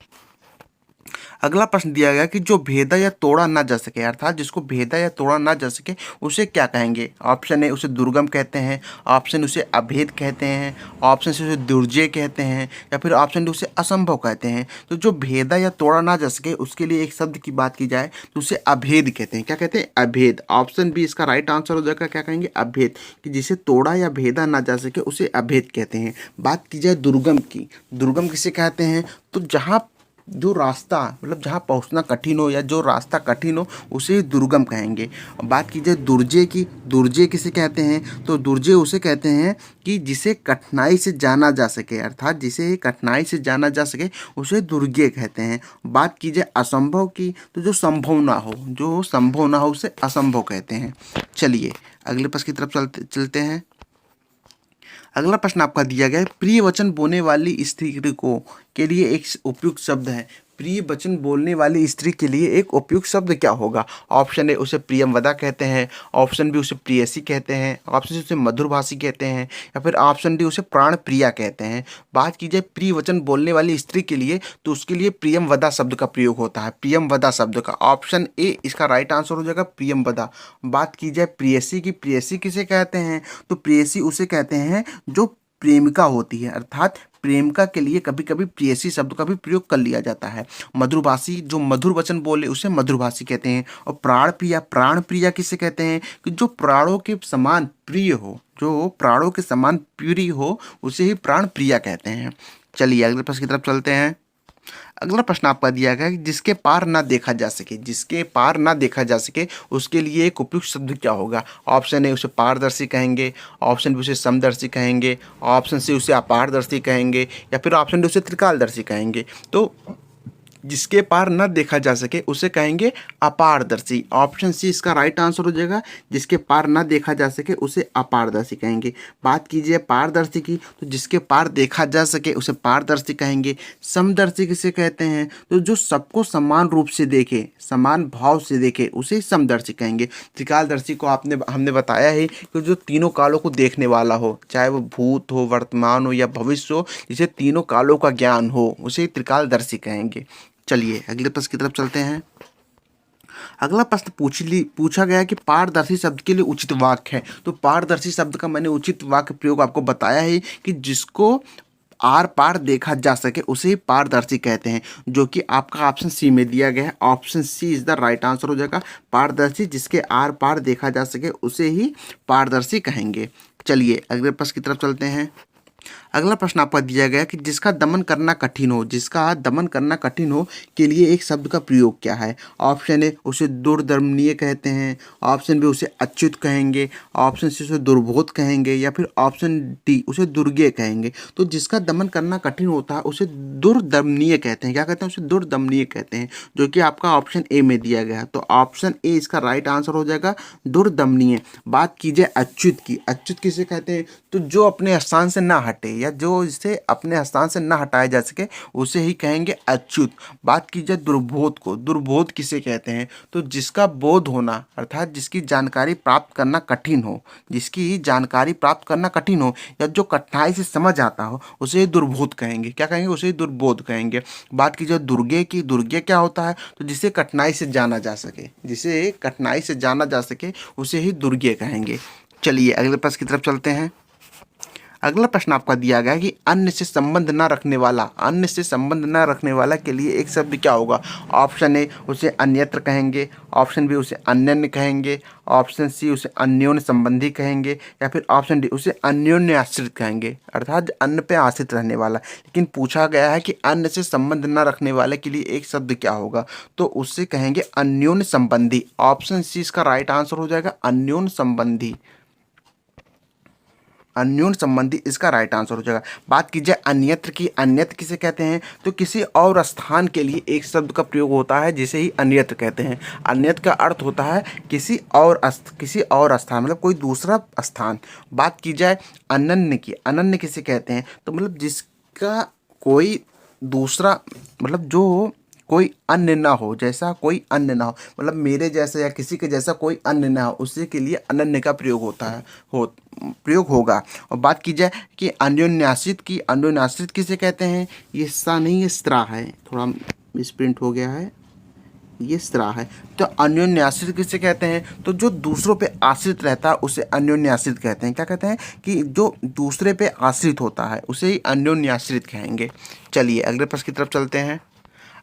अगला प्रश्न दिया गया कि जो भेदा या तोड़ा ना जा सके, अर्थात जिसको भेदा या तोड़ा ना जा सके उसे क्या कहेंगे। ऑप्शन ए उसे दुर्गम कहते हैं, ऑप्शन उसे अभेद कहते हैं, ऑप्शन से उसे दुर्जय कहते हैं, या फिर ऑप्शन डी उसे असंभव कहते हैं। तो जो भेदा या तोड़ा ना जा सके उसके लिए एक शब्द की बात की जाए तो उसे अभेद कहते हैं। क्या कहते हैं, अभेद। ऑप्शन बी इसका राइट आंसर हो जाएगा। क्या कहेंगे, अभेद, कि जिसे तोड़ा या भेदा ना जा सके उसे अभेद कहते हैं। बात की जाए दुर्गम की, दुर्गम किसे कहते हैं, तो जहाँ जो रास्ता मतलब जहाँ पहुँचना कठिन हो या जो रास्ता कठिन हो उसे दुर्गम कहेंगे। बात की जाए दुर्जय की, दुर्जय किसे कहते हैं, तो दुर्जय उसे कहते हैं कि जिसे कठिनाई से जाना जा सके, अर्थात जिसे कठिनाई से जाना जा सके उसे दुर्जय कहते हैं। बात की जाए असंभव की, तो जो संभव ना हो, जो संभव ना हो उसे असंभव कहते हैं। चलिए अगले प्रश्न की तरफ चलते हैं। अगला प्रश्न आपका दिया गया है प्रिय वचन बोलने वाली स्त्री को के लिए एक उपयुक्त शब्द है। प्रिय वचन बोलने वाली स्त्री के लिए एक उपयुक्त शब्द क्या होगा। ऑप्शन ए उसे प्रियमवदा कहते हैं, ऑप्शन बी उसे प्रियसी कहते हैं, ऑप्शन सी उसे मधुरभाषी कहते हैं, या फिर ऑप्शन डी उसे प्राण प्रिया कहते हैं। बात की जाए प्रिय वचन बोलने वाली स्त्री के लिए तो उसके लिए प्रियमवदा शब्द का प्रयोग होता है, प्रियमवदा शब्द का। ऑप्शन ए इसका राइट आंसर हो जाएगा, प्रियमवदा। बात की जाए प्रेयसी की, प्रेयसी किसे कहते हैं, तो प्रेयसी उसे कहते हैं जो प्रेमिका होती है, अर्थात प्रेमिका के लिए कभी कभी प्रेयसी शब्द का भी प्रयोग कर लिया जाता है। मधुरभाषी, जो मधुर वचन बोले उसे मधुरभाषी कहते हैं। और प्राण प्रिया, प्राण प्रिया किसे कहते हैं, कि जो प्राणों के समान प्रिय हो, जो प्राणों के समान प्रिय हो उसे ही प्राण प्रिया कहते हैं। चलिए अगले प्रश्न की तरफ चलते हैं। अगला प्रश्न आपका दिया गया है कि जिसके पार ना देखा जा सके, जिसके पार ना देखा जा सके उसके लिए एक उपयुक्त शब्द क्या होगा। ऑप्शन ए उसे पारदर्शी कहेंगे, ऑप्शन बी उसे समदर्शी कहेंगे, ऑप्शन सी उसे अपारदर्शी कहेंगे, या फिर ऑप्शन डी उसे त्रिकालदर्शी कहेंगे। तो जिसके पार न देखा जा सके उसे कहेंगे अपारदर्शी। ऑप्शन सी इसका राइट आंसर हो जाएगा, जिसके पार न देखा जा सके उसे अपारदर्शी कहेंगे। बात कीजिए पारदर्शी की, तो जिसके पार देखा जा सके उसे पारदर्शी कहेंगे। समदर्शी किसे कहते हैं, तो जो सबको समान रूप से देखे, समान भाव से देखे उसे समदर्शी कहेंगे। त्रिकालदर्शी को हमने बताया है कि जो तीनों कालों को देखने वाला हो, चाहे वो भूत हो, वर्तमान हो या भविष्य हो, जिसे तीनों कालों का ज्ञान हो उसे त्रिकालदर्शी कहेंगे। चलिए अगले प्रश्न की तरफ चलते हैं। अगला प्रश्न पूछा गया कि पारदर्शी शब्द के लिए उचित वाक्य है। तो पारदर्शी शब्द का मैंने उचित वाक्य प्रयोग आपको बताया है कि जिसको आर पार देखा जा सके उसे ही पारदर्शी कहते हैं, जो कि आपका ऑप्शन सी में दिया गया है। Option C is the right answer हो जाएगा। पारदर्शी, जिसके आर पार देखा जा सके उसे ही पारदर्शी कहेंगे। चलिए अगले प्रश्न की तरफ चलते हैं। अगला प्रश्न आपका दिया गया कि जिसका दमन करना कठिन हो, जिसका दमन करना कठिन हो के लिए एक शब्द का प्रयोग क्या है। ऑप्शन ए उसे दुर्दमनीय कहते हैं, ऑप्शन बी उसे अच्युत कहेंगे, ऑप्शन सी उसे दुर्बोध कहेंगे, या फिर ऑप्शन डी उसे दुर्गेय कहेंगे। तो जिसका दमन करना कठिन होता है उसे दुर्दमनीय कहते हैं। क्या कहते हैं, उसे दुर्दमनीय कहते हैं, जो कि आपका ऑप्शन ए में दिया गया है। तो ऑप्शन ए इसका राइट आंसर हो जाएगा, दुर्दमनीय। बात कीजिए अच्युत की, अच्युत किसे कहते हैं, तो जो अपने स्थान से ना हटे या जो इसे अपने स्थान से ना हटाया जा सके उसे ही कहेंगे अच्युत। बात की जाए दुर्बोध को, दुर्बोध किसे कहते हैं, तो जिसका बोध होना, अर्थात जिसकी जानकारी प्राप्त करना कठिन हो, जिसकी जानकारी प्राप्त करना कठिन हो या जो कठिनाई से समझ आता हो उसे दुर्बोध कहेंगे। क्या कहेंगे, उसे दुर्बोध कहेंगे। बात की जाए दुर्गे की, दुर्गे क्या होता है, तो जिसे कठिनाई से जाना जा सके, जिसे कठिनाई से जाना जा सके उसे ही दुर्गे कहेंगे। चलिए अगले प्रश्न की तरफ चलते हैं। अगला प्रश्न आपका दिया गया है कि अन्य से संबंध न रखने वाला, अन्य से संबंध न रखने वाला के लिए एक शब्द क्या होगा। ऑप्शन ए उसे अन्यत्र कहेंगे, ऑप्शन बी उसे अन्यन्य कहेंगे, ऑप्शन सी उसे अन्योन्य संबंधी कहेंगे, या फिर ऑप्शन डी उसे अन्योन्य आश्रित कहेंगे, अर्थात अन्य पे आश्रित रहने वाला। लेकिन पूछा गया है कि अन्य से संबंध न रखने वाले के लिए एक शब्द क्या होगा, तो उससे कहेंगे अन्योन्य संबंधी। ऑप्शन सी इसका राइट आंसर हो जाएगा, अन्योन्य संबंधी। अन्योन्य संबंधी इसका राइट आंसर हो जाएगा। बात की जाए अन्यत्र की, अन्यत्र किसे कहते हैं? तो किसी और स्थान के लिए एक शब्द का प्रयोग होता है जिसे ही अन्यत्र कहते हैं। अन्यत्र का अर्थ होता है किसी और स्थान, मतलब कोई दूसरा स्थान। बात की जाए अनन्य की, अनन्य किसे कहते हैं? तो मतलब जिसका कोई दूसरा, मतलब जो कोई अन्य ना हो, जैसा कोई अन्य ना हो, मतलब मेरे जैसा या किसी के जैसा कोई अन्य ना हो, उसी के लिए अनन्य का प्रयोग होता है, प्रयोग होगा। और बात की जाए कि अन्योन्याश्रित की, अन्योन्याश्रित किसे कहते हैं? ये सा नहीं, ये स्त्रा है, थोड़ा मिसप्रिंट हो गया है, ये स्त्रा है। तो अन्योन्याश्रित किसे कहते हैं? तो जो दूसरों पे आश्रित रहता है उसे अन्योन्याश्रित कहते हैं। क्या कहते हैं? कि जो दूसरे पे आश्रित होता है उसे ही अन्योन्याश्रित कहेंगे। चलिए अगले प्रश्न की तरफ चलते हैं।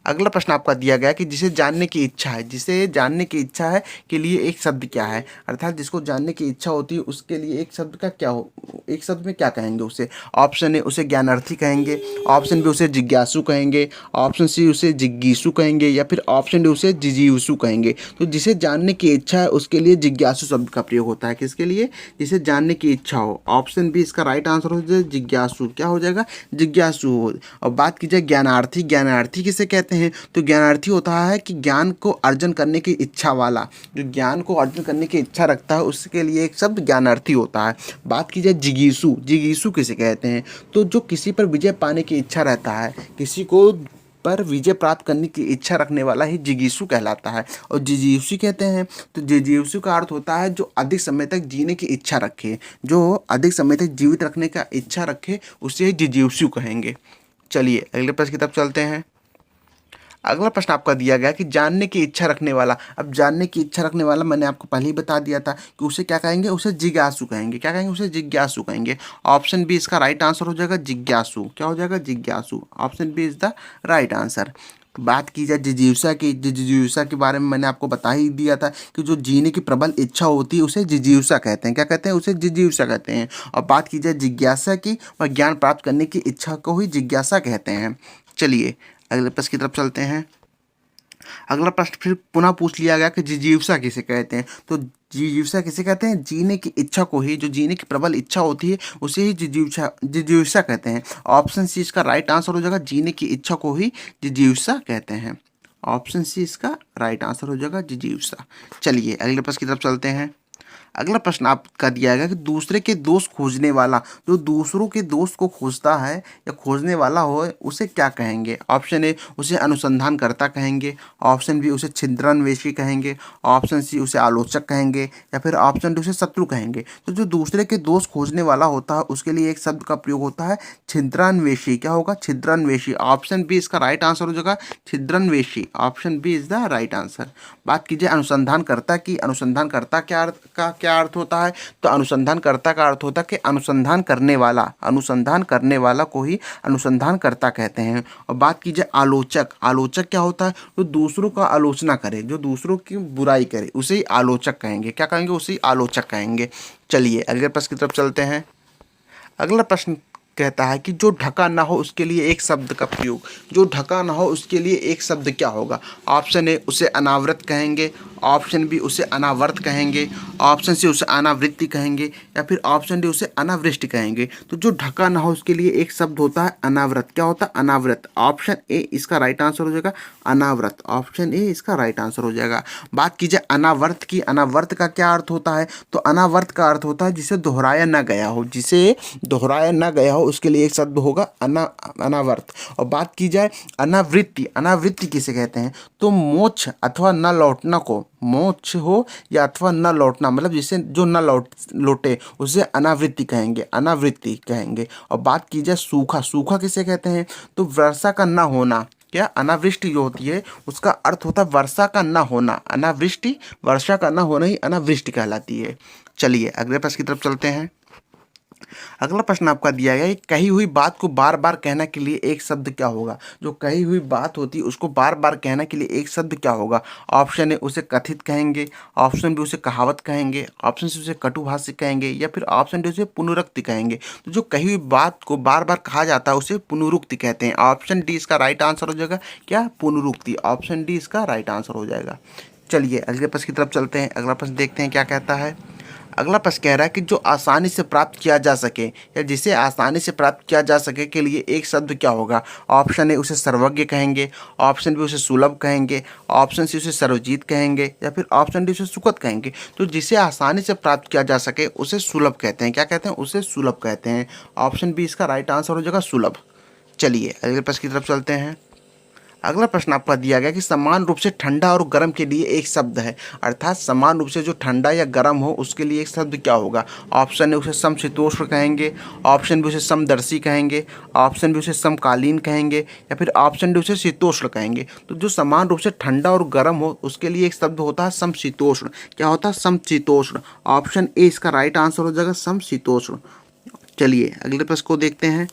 अगला प्रश्न आपका दिया गया कि जिसे जानने की इच्छा है, जिसे जानने की इच्छा है के लिए एक शब्द क्या है? अर्थात जिसको जानने की इच्छा होती है उसके लिए एक शब्द का क्या हो, एक शब्द में क्या कहेंगे उसे? ऑप्शन ए उसे ज्ञानार्थी कहेंगे, ऑप्शन बी उसे जिज्ञासु कहेंगे, ऑप्शन सी उसे जिज्ञासु कहेंगे, या फिर ऑप्शन डी उसे जिजीविषु कहेंगे। तो जिसे जानने की इच्छा है उसके लिए जिज्ञासु शब्द का प्रयोग होता है। किसके लिए? जिसे जानने की इच्छा हो। ऑप्शन बी इसका राइट आंसर हो जाए जिज्ञासु। क्या हो जाएगा? जिज्ञासु हो। और बात की जाए ज्ञानार्थी, ज्ञानार्थी किसे कहते हैं? तो ज्ञानार्थी होता है कि ज्ञान को अर्जन करने की इच्छा वाला, जो ज्ञान को अर्जन करने की इच्छा रखता है उसके लिए एक शब्द ज्ञानार्थी होता है। बात की जाए जिगीषु, जिगीषु किसे कहते हैं? तो जो किसी पर विजय पाने की इच्छा रहता है, किसी को पर विजय प्राप्त करने की इच्छा रखने वाला ही जिगीषु कहलाता है। और जिजीविषु कहते हैं, तो जिजीविषु का अर्थ होता है जो अधिक समय तक जीने की इच्छा रखे, जो अधिक समय तक जीवित रखने का इच्छा रखे उसे जिजीविषु कहेंगे। चलिए अगले प्रश्न की तरफ चलते हैं। अगला प्रश्न आपका दिया गया कि जानने की इच्छा रखने वाला। अब जानने की इच्छा रखने वाला मैंने आपको पहले ही बता दिया था कि उसे क्या कहेंगे? उसे जिज्ञासु कहेंगे। क्या कहेंगे? उसे जिज्ञासु कहेंगे। ऑप्शन बी इसका राइट आंसर हो जाएगा जिज्ञासु। क्या हो जाएगा? जिज्ञासु। Option B is the right answer. बात की जाए जिजीविषा की, जिजीविषा के बारे में मैंने आपको बता ही दिया था कि जो जीने की प्रबल इच्छा होती है उसे जिजीविषा कहते हैं। क्या कहते हैं? उसे जिजीविषा कहते हैं। और बात की जाए जिज्ञासा की, और ज्ञान प्राप्त करने की इच्छा को ही जिज्ञासा कहते हैं। चलिए अगले प्रश्न की तरफ चलते हैं। अगला प्रश्न फिर पुनः पूछ लिया गया कि जिजीविषा किसे कहते हैं? तो जिजीविषा किसे कहते हैं? जीने की इच्छा को ही, जो जीने की प्रबल इच्छा होती है उसे ही जिजीविषा कहते हैं। ऑप्शन सी इसका राइट आंसर हो जाएगा, जीने की इच्छा को ही जिजीविषा कहते हैं। ऑप्शन सी इसका राइट आंसर हो जाएगा जिजीविषा। चलिए अगले प्रश्न की तरफ चलते हैं। अगला प्रश्न आपका दिया गया कि दूसरे के दोष खोजने वाला, जो दूसरों के दोष को खोजता है या खोजने वाला हो उसे क्या कहेंगे? ऑप्शन ए उसे अनुसंधानकर्ता कहेंगे, ऑप्शन बी उसे छिद्रान्वेषी कहेंगे, ऑप्शन सी उसे आलोचक कहेंगे, या फिर ऑप्शन डी उसे शत्रु कहेंगे। तो जो दूसरे के दोष खोजने वाला होता है उसके लिए एक शब्द का प्रयोग होता है छिद्रान्वेषी। क्या होगा? छिद्रान्वेषी। ऑप्शन बी इसका राइट आंसर हो जाएगा छिद्रान्वेषी। Option B is the right answer. बात कीजिए अनुसंधानकर्ता की, अनुसंधानकर्ता क्या अर्थ होता है? तो अनुसंधानकर्ता का अर्थ होता है कि अनुसंधान करने वाला, अनुसंधान करने वाला को ही अनुसंधानकर्ता कहते हैं। और बात की जाए आलोचक, आलोचक क्या होता है? जो दूसरों का आलोचना करे, जो दूसरों की बुराई करे उसे ही आलोचक कहेंगे। क्या कहेंगे? उसे ही आलोचक कहेंगे। चलिए अगले प्रश्न की तरफ चलते हैं। अगला प्रश्न कहता है कि जो ढका ना हो उसके लिए एक शब्द का प्रयोग, जो ढका ना हो उसके लिए एक शब्द क्या होगा? ऑप्शन ए उसे अनावृत कहेंगे, ऑप्शन बी उसे अनावर्त कहेंगे, ऑप्शन सी उसे अनावृत्ति कहेंगे, या फिर ऑप्शन डी उसे अनावृष्टि कहेंगे। तो जो ढका ना हो उसके लिए एक शब्द होता है अनावृत। क्या होता है? अनावृत। ऑप्शन ए इसका राइट आंसर हो जाएगा अनावृत। ऑप्शन ए इसका राइट आंसर हो जाएगा। बात की जाए अनावर्त की, अनावर्त का क्या अर्थ होता है? तो अनावर्त का अर्थ होता है जिसे दोहराया ना गया हो, जिसे दोहराया ना गया हो उसके लिए एक शब्द होगा अनावर्त। और बात की जाए अनावृत्ति, अनावृत्ति किसे कहते हैं? तो मोक्ष अथवा न लौटना को, मोक्ष हो या अथवा न लौटना, मतलब जिसे जो न लौटे उसे अनावृत्ति कहेंगे, अनावृत्ति कहेंगे। और बात की जाए सूखा, सूखा किसे कहते हैं? तो वर्षा का न होना, क्या अनावृष्टि जो होती है उसका अर्थ होता है वर्षा का न होना। अनावृष्टि वर्षा का न होना ही अनावृष्टि कहलाती है। चलिए अगले प्रश्न की तरफ चलते हैं। अगला प्रश्न आपका दिया गया है कही हुई बात को बार बार कहने के लिए एक शब्द क्या होगा? जो कही हुई बात होती है उसको बार बार कहने के लिए एक शब्द क्या होगा? ऑप्शन ए उसे कथित कहेंगे, ऑप्शन बी उसे कहावत कहेंगे, ऑप्शन सी उसे कटुभाष्य कहेंगे, या फिर ऑप्शन डी उसे पुनरुक्ति कहेंगे। तो जो कही हुई बात को बार बार कहा जाता है उसे पुनरुक्ति कहते हैं। ऑप्शन डी इसका राइट आंसर हो जाएगा, क्या? पुनरुक्ति। ऑप्शन डी इसका राइट आंसर हो जाएगा। चलिए अगले प्रश्न की तरफ चलते हैं। अगला प्रश्न देखते हैं क्या कहता है। अगला प्रश्न कह रहा है कि जो आसानी से प्राप्त किया जा सके या जिसे आसानी से प्राप्त किया जा सके के लिए एक शब्द क्या होगा। ऑप्शन ए उसे सर्वज्ञ कहेंगे, ऑप्शन बी उसे सुलभ कहेंगे, ऑप्शन सी उसे सर्वजीत कहेंगे या फिर ऑप्शन डी उसे सुखद कहेंगे। तो जिसे आसानी से प्राप्त किया जा सके उसे सुलभ कहते हैं। क्या कहते हैं? उसे सुलभ कहते हैं। ऑप्शन बी इसका राइट आंसर हो जाएगा, सुलभ। चलिए अगले प्रश्न की तरफ चलते हैं। अगला प्रश्न आपका दिया गया कि समान रूप से ठंडा और गर्म के लिए एक शब्द है, अर्थात समान रूप से जो ठंडा या गर्म हो उसके लिए एक शब्द क्या होगा। ऑप्शन ए उसे समशीतोष्ण कहेंगे, ऑप्शन बी उसे समदर्शी कहेंगे, ऑप्शन बी उसे समकालीन कहेंगे या फिर ऑप्शन डी उसे शीतोष्ण कहेंगे। तो जो समान रूप से ठंडा और गर्म हो उसके लिए एक शब्द होता है समशीतोष्ण। क्या होता है? समशीतोष्ण। ऑप्शन ए इसका राइट आंसर हो जाएगा, समशीतोष्ण। चलिए अगले प्रश्न को देखते हैं।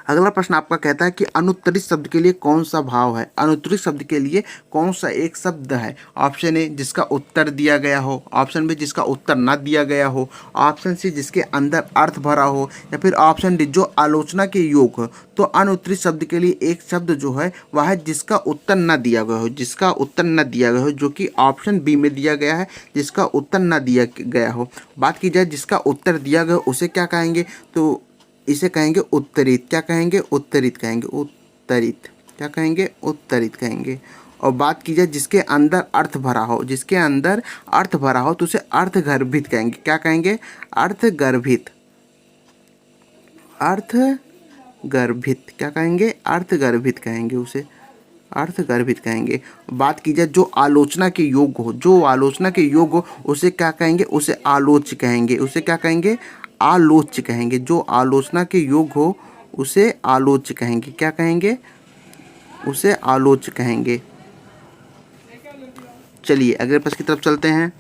अगला प्रश्न आपका कहता है कि अनुत्तरित शब्द के लिए कौन सा भाव है। अनुत्तरित शब्द के लिए कौन सा एक शब्द है। ऑप्शन ए जिसका उत्तर दिया गया हो, ऑप्शन बी जिसका उत्तर न दिया गया हो, ऑप्शन सी जिसके अंदर अर्थ भरा हो या फिर ऑप्शन डी जो आलोचना के योग हो। तो अनुत्तरित शब्द के लिए एक शब्द जो है वह है जिसका उत्तर न दिया गया हो, जिसका उत्तर न दिया गया हो, जो कि ऑप्शन बी में दिया गया है, जिसका उत्तर न दिया गया हो। बात की जाए जिसका उत्तर दिया गया उसे क्या कहेंगे, तो इसे कहेंगे उत्तरित। क्या कहेंगे? उत्तरित कहेंगे। उत्तरित क्या कहेंगे? उत्तरित कहेंगे। और बात की जाए जिसके अंदर अर्थ भरा हो, जिसके अंदर अर्थ भरा हो तो उसे अर्थगर्भित कहेंगे। क्या कहेंगे? अर्थगर्भित। अर्थगर्भित क्या कहेंगे? अर्थगर्भित कहेंगे उसे, अर्थगर्भित कहेंगे। बात की जाए जो आलोचना के योग्य हो, जो आलोचना के योग्य हो उसे क्या कहेंगे? उसे आलोच्य कहेंगे। उसे क्या कहेंगे? आलोच्य कहेंगे। जो आलोचना के योग्य हो उसे आलोच्य कहेंगे। क्या कहेंगे? उसे आलोच्य कहेंगे। चलिए अगले प्रश्न की तरफ चलते हैं।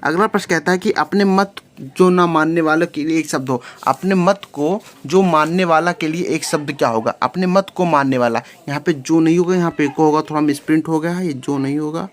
अगला प्रश्न कहता है कि अपने मत जो ना मानने वाले के लिए एक शब्द हो। अपने मत को जो मानने वाला के लिए एक शब्द क्या होगा। अपने मत को मानने वाला, यहाँ पे जो नहीं होगा, यहाँ पे को होगा, थोड़ा मिसप्रिंट हो गया है, ये जो नहीं होगा।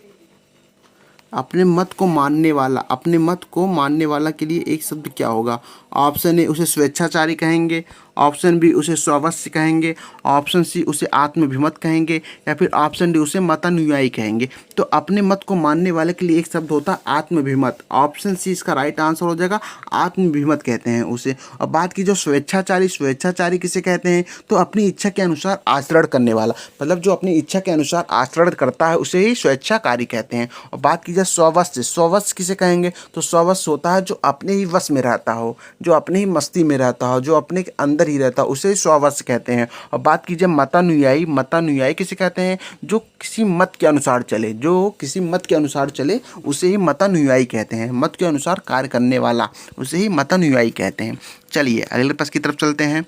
अपने मत को मानने वाला, अपने मत को मानने वाला के लिए एक शब्द क्या होगा। ऑप्शन ए उसे स्वेच्छाचारी कहेंगे, ऑप्शन बी उसे स्ववश्य कहेंगे, ऑप्शन सी उसे आत्मभिमत कहेंगे या फिर ऑप्शन डी उसे मतानुयायी कहेंगे। तो अपने मत को मानने वाले के लिए एक शब्द होता है आत्मभिमत। ऑप्शन सी इसका राइट आंसर हो जाएगा, आत्मभिमत कहते हैं उसे। और बात की जो स्वेच्छाचारी, स्वेच्छाचारी किसे कहते हैं, तो अपनी इच्छा के अनुसार आचरण करने वाला, मतलब जो अपनी इच्छा के अनुसार आचरण करता है उसे ही स्वेच्छाकारी कहते हैं। और बात की जाए स्ववश्य, स्ववश्य किसे कहेंगे, तो स्ववश्य होता है जो अपने ही वश में रहता हो, जो अपने ही मस्ती में रहता हो, जो अपने के अंदर ही रहता है उसे स्ववश्य कहते हैं। और बात कीजिए मतानुयायी, मतानुयायी किसे कहते हैं, जो किसी मत के अनुसार चले, जो किसी मत के अनुसार चले उसे ही मतानुयायी कहते हैं। मत के अनुसार कार्य करने वाला उसे ही मतानुयायी कहते हैं। चलिए अगले प्रश्न की तरफ चलते हैं।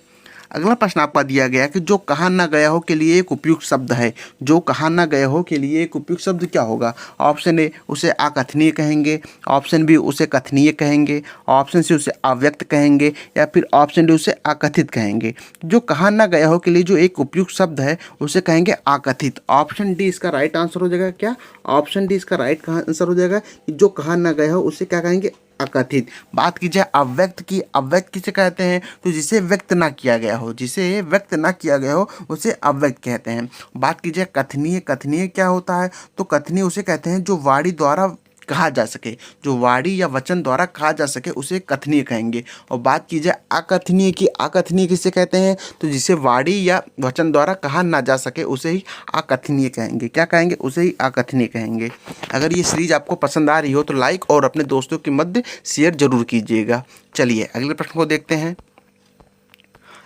अगला प्रश्न आपका दिया गया कि जो कहा ना गया हो के लिए एक उपयुक्त शब्द है। जो कहा ना गया हो के लिए एक उपयुक्त शब्द क्या होगा। ऑप्शन ए उसे अकथनीय कहेंगे, ऑप्शन बी उसे कथनीय कहेंगे, ऑप्शन सी उसे अव्यक्त कहेंगे या फिर ऑप्शन डी उसे अकथित कहेंगे। जो कहा ना गया हो के लिए जो एक उपयुक्त शब्द है उसे कहेंगे अकथित। ऑप्शन डी इसका राइट आंसर हो जाएगा। क्या? ऑप्शन डी इसका राइट आंसर हो जाएगा। जो कहा ना गया हो उसे क्या कहेंगे? अकथित। बात की जाए अव्यक्त की, अव्यक्त किसे कहते हैं, तो जिसे व्यक्त ना किया गया हो, जिसे व्यक्त ना किया गया हो उसे अव्यक्त कहते हैं। बात की जाए कथनीय, कथनीय क्या होता है, तो कथनीय उसे कहते हैं जो वाणी द्वारा कहा जा सके, जो वाणी या वचन द्वारा कहा जा सके उसे कथनीय कहेंगे। और बात की जाए अकथनीय की, अकथनीय किसे कहते हैं, तो जिसे वाणी या वचन द्वारा कहा ना जा सके उसे ही अकथनीय कहेंगे। क्या कहेंगे? उसे ही अकथनीय कहेंगे। अगर ये सीरीज आपको पसंद आ रही हो तो लाइक और अपने दोस्तों के मध्य शेयर जरूर कीजिएगा। चलिए अगले प्रश्न को देखते हैं।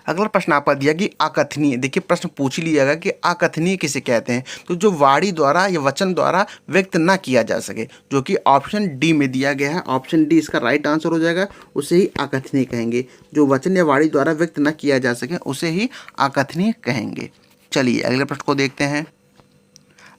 अगला प्रश्न आपका दिया कि अकथनीय, देखिए प्रश्न पूछ लिया गया कि अकथनीय किसे कहते हैं, तो जो वाणी द्वारा या वचन द्वारा व्यक्त ना किया जा सके, जो कि ऑप्शन डी में दिया गया है। ऑप्शन डी इसका राइट आंसर हो जाएगा, उसे ही अकथनीय कहेंगे। जो वचन या वाणी द्वारा व्यक्त ना किया जा सके उसे ही अकथनीय कहेंगे। चलिए अगले प्रश्न को देखते हैं।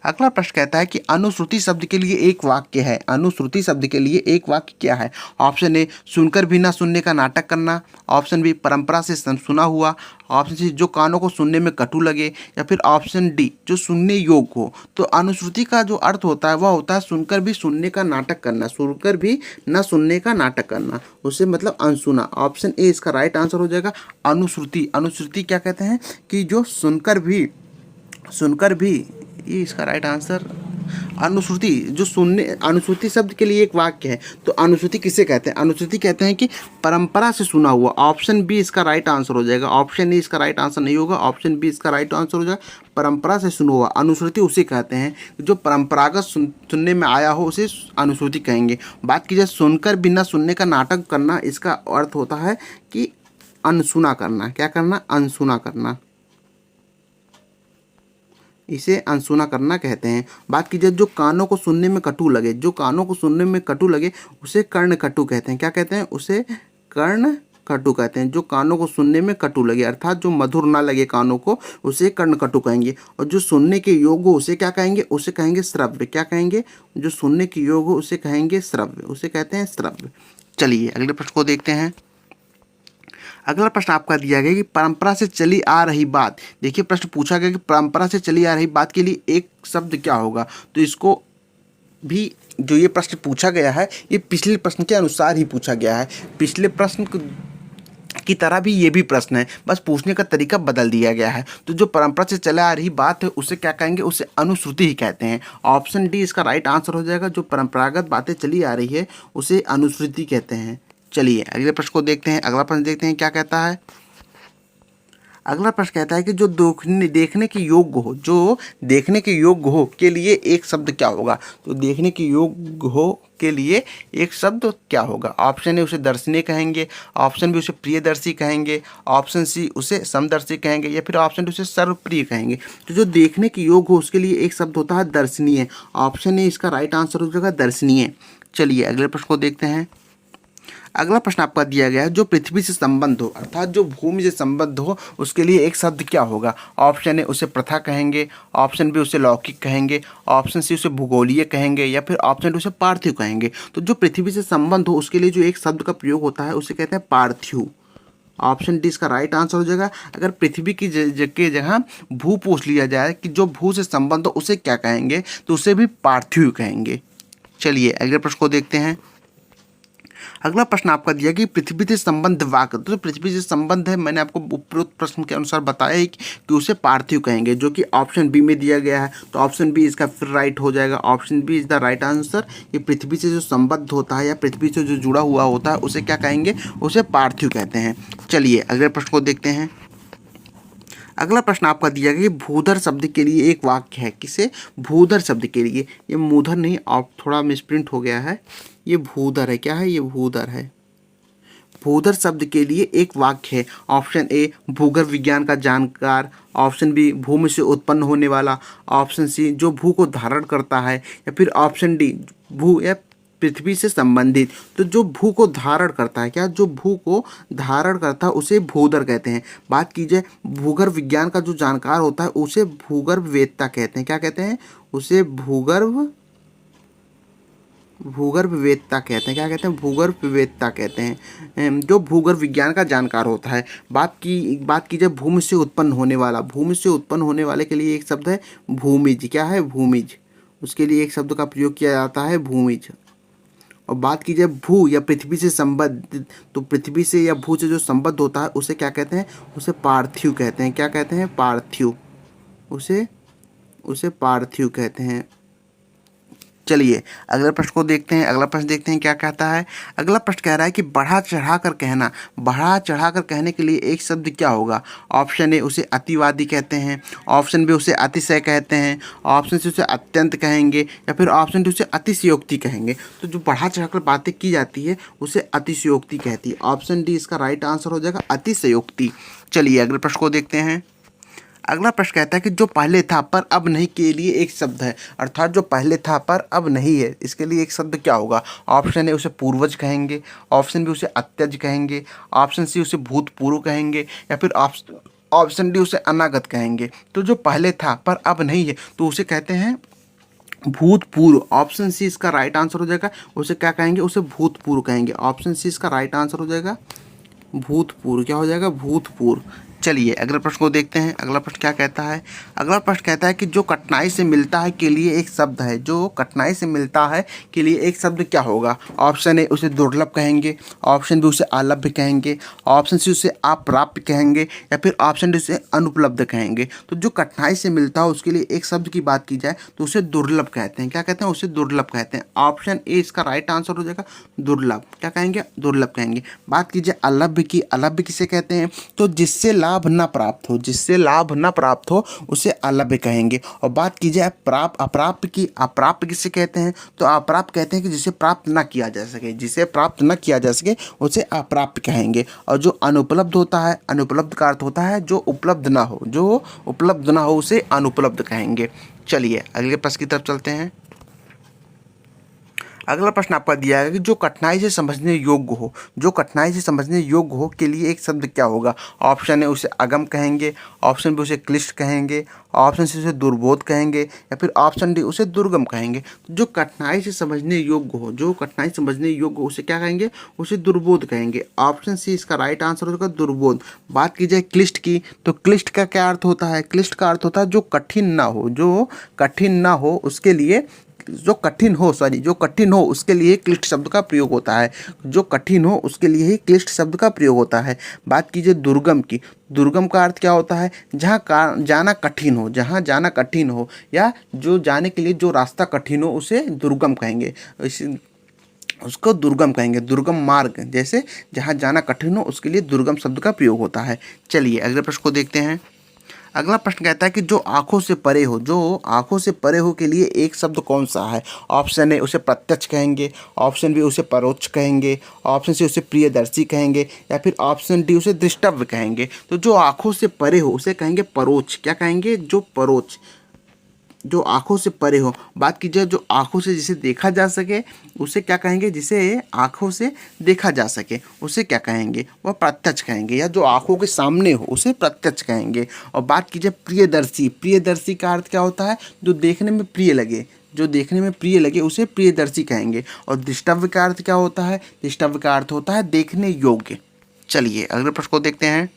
अगला प्रश्न कहता है कि अनुश्रुति शब्द के लिए एक वाक्य है। अनुश्रुति शब्द के लिए एक वाक्य क्या है। ऑप्शन ए सुनकर भी ना सुनने का नाटक करना, ऑप्शन बी परंपरा से सुना हुआ, ऑप्शन सी जो कानों को सुनने में कटु लगे या फिर ऑप्शन डी जो सुनने योग्य हो। तो अनुश्रुति का जो अर्थ होता है वह होता है सुनकर भी सुनने का नाटक करना, सुनकर भी ना सुनने का नाटक करना, उसे मतलब अनसुना। ऑप्शन ए इसका राइट आंसर हो जाएगा अनुश्रुति। अनुश्रुति क्या कहते हैं कि जो सुनकर भी, ये इसका राइट आंसर अनुश्रुति जो सुनने, अनुश्रुति शब्द के लिए एक वाक्य है, तो अनुश्रुति किसे कहते हैं? अनुश्रुति कहते हैं कि परंपरा से सुना हुआ। ऑप्शन बी इसका राइट आंसर हो जाएगा, ऑप्शन ए इसका राइट आंसर नहीं होगा, ऑप्शन बी इसका राइट आंसर हो जाएगा। परंपरा से सुना हुआ अनुश्रुति उसे कहते हैं जो परंपरागत सुनने में आया हो, उसे अनुश्रुति कहेंगे। बात की जाए सुनकर बिना सुनने का नाटक करना, इसका अर्थ होता है कि अनसुना करना। क्या करना? अनसुना करना, इसे अनसुना करना कहते हैं। बात कीजिए जो कानों को सुनने में कटु लगे, जो कानों को सुनने में कटु लगे उसे कर्ण कटु कहते हैं। क्या कहते हैं? उसे कर्ण कटु कहते हैं। जो कानों को सुनने में कटु लगे अर्थात जो मधुर ना लगे कानों को, उसे कर्ण कटु कहेंगे। और जो सुनने के योग्य हो उसे क्या कहेंगे? उसे कहेंगे श्रव्य। क्या कहेंगे? जो सुनने के योग्य हो उसे कहेंगे श्रव्य, उसे कहते हैं श्रव्य। चलिए अगले प्रश्न को देखते हैं। अगला प्रश्न आपका दिया गया कि परंपरा से चली आ रही बात। देखिए प्रश्न पूछा गया कि परंपरा से चली आ रही बात के लिए एक शब्द क्या होगा, तो इसको भी जो ये प्रश्न पूछा गया है ये पिछले प्रश्न के अनुसार ही पूछा गया है। पिछले प्रश्न की तरह भी ये भी प्रश्न है, बस पूछने का तरीका बदल दिया गया है। तो जो परंपरा से चले आ रही बात है उसे क्या कहेंगे? उसे अनुश्रुति ही कहते हैं। ऑप्शन डी इसका राइट आंसर हो जाएगा। जो परंपरागत बातें चली आ रही है उसे अनुश्रुति कहते हैं। चलिए अगले प्रश्न को देखते हैं। अगला प्रश्न देखते हैं क्या कहता है। अगला प्रश्न कहता है कि जो देखने के योग्य हो, जो देखने के योग्य हो के लिए एक शब्द क्या होगा? तो देखने के योग्य हो के लिए एक शब्द क्या होगा? ऑप्शन ए उसे दर्शनीय कहेंगे, ऑप्शन बी उसे प्रियदर्शी कहेंगे, ऑप्शन सी उसे समदर्शी कहेंगे, या फिर ऑप्शन डी उसे सर्वप्रिय कहेंगे। तो जो देखने के योग्य हो उसके लिए एक शब्द होता है दर्शनीय। ऑप्शन ए इसका राइट आंसर हो जाएगा दर्शनीय। चलिए अगले प्रश्न को देखते हैं। अगला प्रश्न आपका दिया गया है जो पृथ्वी से संबंध हो अर्थात जो भूमि से संबंध हो उसके लिए एक शब्द क्या होगा? ऑप्शन ए उसे प्रथा कहेंगे, ऑप्शन बी उसे लौकिक कहेंगे, ऑप्शन सी उसे भूगोलीय कहेंगे, या फिर ऑप्शन डी उसे पार्थिव कहेंगे। तो जो पृथ्वी से संबंध हो उसके लिए जो एक शब्द का प्रयोग होता है उसे कहते हैं पार्थिव। ऑप्शन डी इसका राइट आंसर हो जाएगा। अगर पृथ्वी की जगह भू पूछ लिया जाए कि जो भू से संबंध हो उसे क्या कहेंगे, तो उसे भी पार्थिव कहेंगे। चलिए अगले प्रश्न को देखते हैं। अगला प्रश्न आपका दिया कि पृथ्वी से संबंध वाक्य। तो पृथ्वी से संबंध है, मैंने आपको उपरोक्त प्रश्न के अनुसार बताया ही कि उसे पार्थिव कहेंगे, जो कि ऑप्शन बी में दिया गया है। तो ऑप्शन बी इसका फिर राइट हो जाएगा। Option B is the right answer. ये पृथ्वी से जो संबद्ध होता है या पृथ्वी से जो जुड़ा हुआ होता है उसे क्या कहेंगे? उसे पार्थिव कहते हैं। चलिए अगले प्रश्न को देखते हैं। अगला प्रश्न आपका दिया गया कि भूधर शब्द के लिए एक वाक्य है। किसे? भूधर शब्द के लिए। ये मूधर नहीं, आप थोड़ा मिसप्रिंट हो गया है, ये भूधर है। क्या है? ये भूधर है। भूधर शब्द के लिए एक वाक्य है। ऑप्शन ए भूगर्भ विज्ञान का जानकार, ऑप्शन बी भूमि से उत्पन्न होने वाला, ऑप्शन सी जो भू को धारण करता है, या फिर ऑप्शन डी भू या पृथ्वी से संबंधित। तो जो भू को धारण करता है, क्या? जो भू को धारण करता है उसे भूधर कहते हैं। बात की जाए भूगर्भ विज्ञान का जो जानकार होता है उसे भूगर्भ वेत्ता कहते हैं। क्या कहते हैं? उसे भूगर्भ वेत्ता कहते हैं। क्या कहते हैं? भूगर्भ वेत्ता कहते हैं, जो भूगर्भ विज्ञान का जानकार होता है। बात की जाए भूमि से उत्पन्न होने वाला। भूमि से उत्पन्न होने वाले के लिए एक शब्द है भूमिज। क्या है? भूमिज। उसके लिए एक शब्द का प्रयोग किया जाता है भूमिज। और बात की जाए भू या पृथ्वी से संबद्ध, तो पृथ्वी से या भू से जो संबद्ध होता है उसे क्या कहते हैं? उसे पार्थिव कहते हैं। क्या कहते हैं? पार्थिव। उसे पार्थिव कहते हैं। चलिए अगले प्रश्न को देखते हैं। अगला प्रश्न देखते हैं क्या कहता है। अगला प्रश्न कह रहा है कि बढ़ा चढ़ाकर कहना। बढ़ा चढ़ाकर कहने के लिए एक शब्द क्या होगा? ऑप्शन ए उसे अतिवादी कहते हैं, ऑप्शन बी उसे अतिशय कहते हैं, ऑप्शन सी उसे अत्यंत कहेंगे, या फिर ऑप्शन डी उसे अतिशयोक्ति कहेंगे। तो जो बढ़ा चढ़ाकर बातें की जाती है उसे अतिशयोक्ति कहती है। ऑप्शन डी इसका राइट आंसर हो जाएगा अतिशयोक्ति। चलिए अगले प्रश्न को देखते हैं। अगला प्रश्न कहता है कि जो पहले था पर अब नहीं के लिए एक शब्द है अर्थात जो पहले था पर अब नहीं है, इसके लिए एक शब्द क्या होगा? ऑप्शन ए उसे पूर्वज कहेंगे, ऑप्शन बी उसे अत्यज कहेंगे, ऑप्शन सी उसे भूतपूर्व कहेंगे, या फिर ऑप्शन डी उसे अनागत कहेंगे। तो जो पहले था पर अब नहीं है तो उसे कहते हैं भूतपूर्व। ऑप्शन सी इसका राइट आंसर हो जाएगा। उसे क्या कहेंगे? उसे भूतपूर्व कहेंगे। ऑप्शन सी इसका राइट आंसर हो जाएगा भूतपूर्व। क्या हो जाएगा? भूतपूर्व। चलिए अगले प्रश्न को देखते हैं। अगला प्रश्न क्या कहता है? अगला प्रश्न कहता है कि जो कठिनाई से मिलता है के लिए एक शब्द है। जो कठिनाई से मिलता है के लिए एक शब्द क्या होगा? ऑप्शन ए उसे दुर्लभ कहेंगे, ऑप्शन बी उसे अलभ्य कहेंगे, ऑप्शन सी उसे अप्राप्य कहेंगे, या फिर ऑप्शन डी उसे अनुपलब्ध कहेंगे। तो जो कठिनाई से मिलता है उसके लिए एक शब्द की बात की जाए तो उसे दुर्लभ कहते हैं। क्या कहते हैं? उसे दुर्लभ कहते हैं। ऑप्शन ए इसका राइट आंसर हो जाएगा, दुर्लभ। क्या कहेंगे? दुर्लभ कहेंगे। बात कीजिए अलभ्य की। अलभ्य किसे कहते हैं? तो जिससे लाभ न प्राप्त हो, जिससे लाभ न प्राप्त हो उसे अलभ्य कहेंगे। और बात कीजिए अप्राप्य की। अप्राप्य किसे कहते हैं? तो अप्राप्य कहते हैं कि जिसे प्राप्त न किया जा सके, जिसे प्राप्त न किया जा सके उसे अप्राप्य कहेंगे। और जो अनुपलब्ध होता है, अनुपलब्ध का अर्थ होता है जो उपलब्ध ना हो, जो उपलब्ध ना हो उसे अनुपलब्ध कहेंगे। चलिए अगले प्रश्न की तरफ चलते हैं। अगला प्रश्न आपका दिया है कि जो कठिनाई से समझने योग्य हो, जो कठिनाई से समझने योग्य हो के लिए एक शब्द क्या होगा? ऑप्शन ए उसे अगम कहेंगे, ऑप्शन बी उसे क्लिष्ट कहेंगे, ऑप्शन सी उसे दुर्बोध कहेंगे, या फिर ऑप्शन डी उसे दुर्गम कहेंगे। तो जो कठिनाई से समझने योग्य हो, जो कठिनाई समझने योग्य हो उसे क्या कहेंगे? उसे दुर्बोध कहेंगे। ऑप्शन सी इसका राइट आंसर होगा, दुर्बोध। बात की जाए क्लिष्ट की, तो क्लिष्ट का क्या अर्थ होता है? क्लिष्ट का अर्थ होता है जो कठिन ना हो, जो कठिन ना हो उसके लिए, जो कठिन हो उसके लिए क्लिष्ट शब्द का प्रयोग होता है। जो कठिन हो उसके लिए ही क्लिष्ट शब्द का प्रयोग होता है। बात कीजिए दुर्गम की। दुर्गम का अर्थ क्या होता है? जहाँ जाना कठिन हो, जहाँ जाना कठिन हो, या जो जाने के लिए जो रास्ता कठिन हो उसे दुर्गम कहेंगे, उसको दुर्गम कहेंगे। दुर्गम मार्ग, जैसे जहाँ जाना कठिन हो उसके लिए दुर्गम शब्द का प्रयोग होता है। चलिए अगले प्रश्न को देखते हैं। अगला प्रश्न कहता है कि जो आंखों से परे हो, जो आंखों से परे हो के लिए एक शब्द कौन सा है? ऑप्शन ए उसे प्रत्यक्ष कहेंगे, ऑप्शन बी उसे परोक्ष कहेंगे, ऑप्शन सी उसे प्रियदर्शी कहेंगे, या फिर ऑप्शन डी उसे दृष्टव्य कहेंगे। तो जो आंखों से परे हो उसे कहेंगे परोक्ष। क्या कहेंगे? जो परोक्ष, जो आंखों से परे हो। बात कीजिए जो आंखों से जिसे देखा जा सके उसे क्या कहेंगे? जिसे आंखों से देखा जा सके उसे क्या कहेंगे? वह प्रत्यक्ष कहेंगे। या जो आंखों के सामने हो उसे प्रत्यक्ष कहेंगे। और बात कीजिए प्रियदर्शी। प्रियदर्शी का अर्थ क्या होता है? जो देखने में प्रिय लगे, जो देखने में प्रिय लगे उसे प्रियदर्शी कहेंगे। और दृष्टव्य का अर्थ क्या होता है? दृष्टव्य का अर्थ होता है देखने योग्य। चलिए अगले प्रश्न को देखते हैं।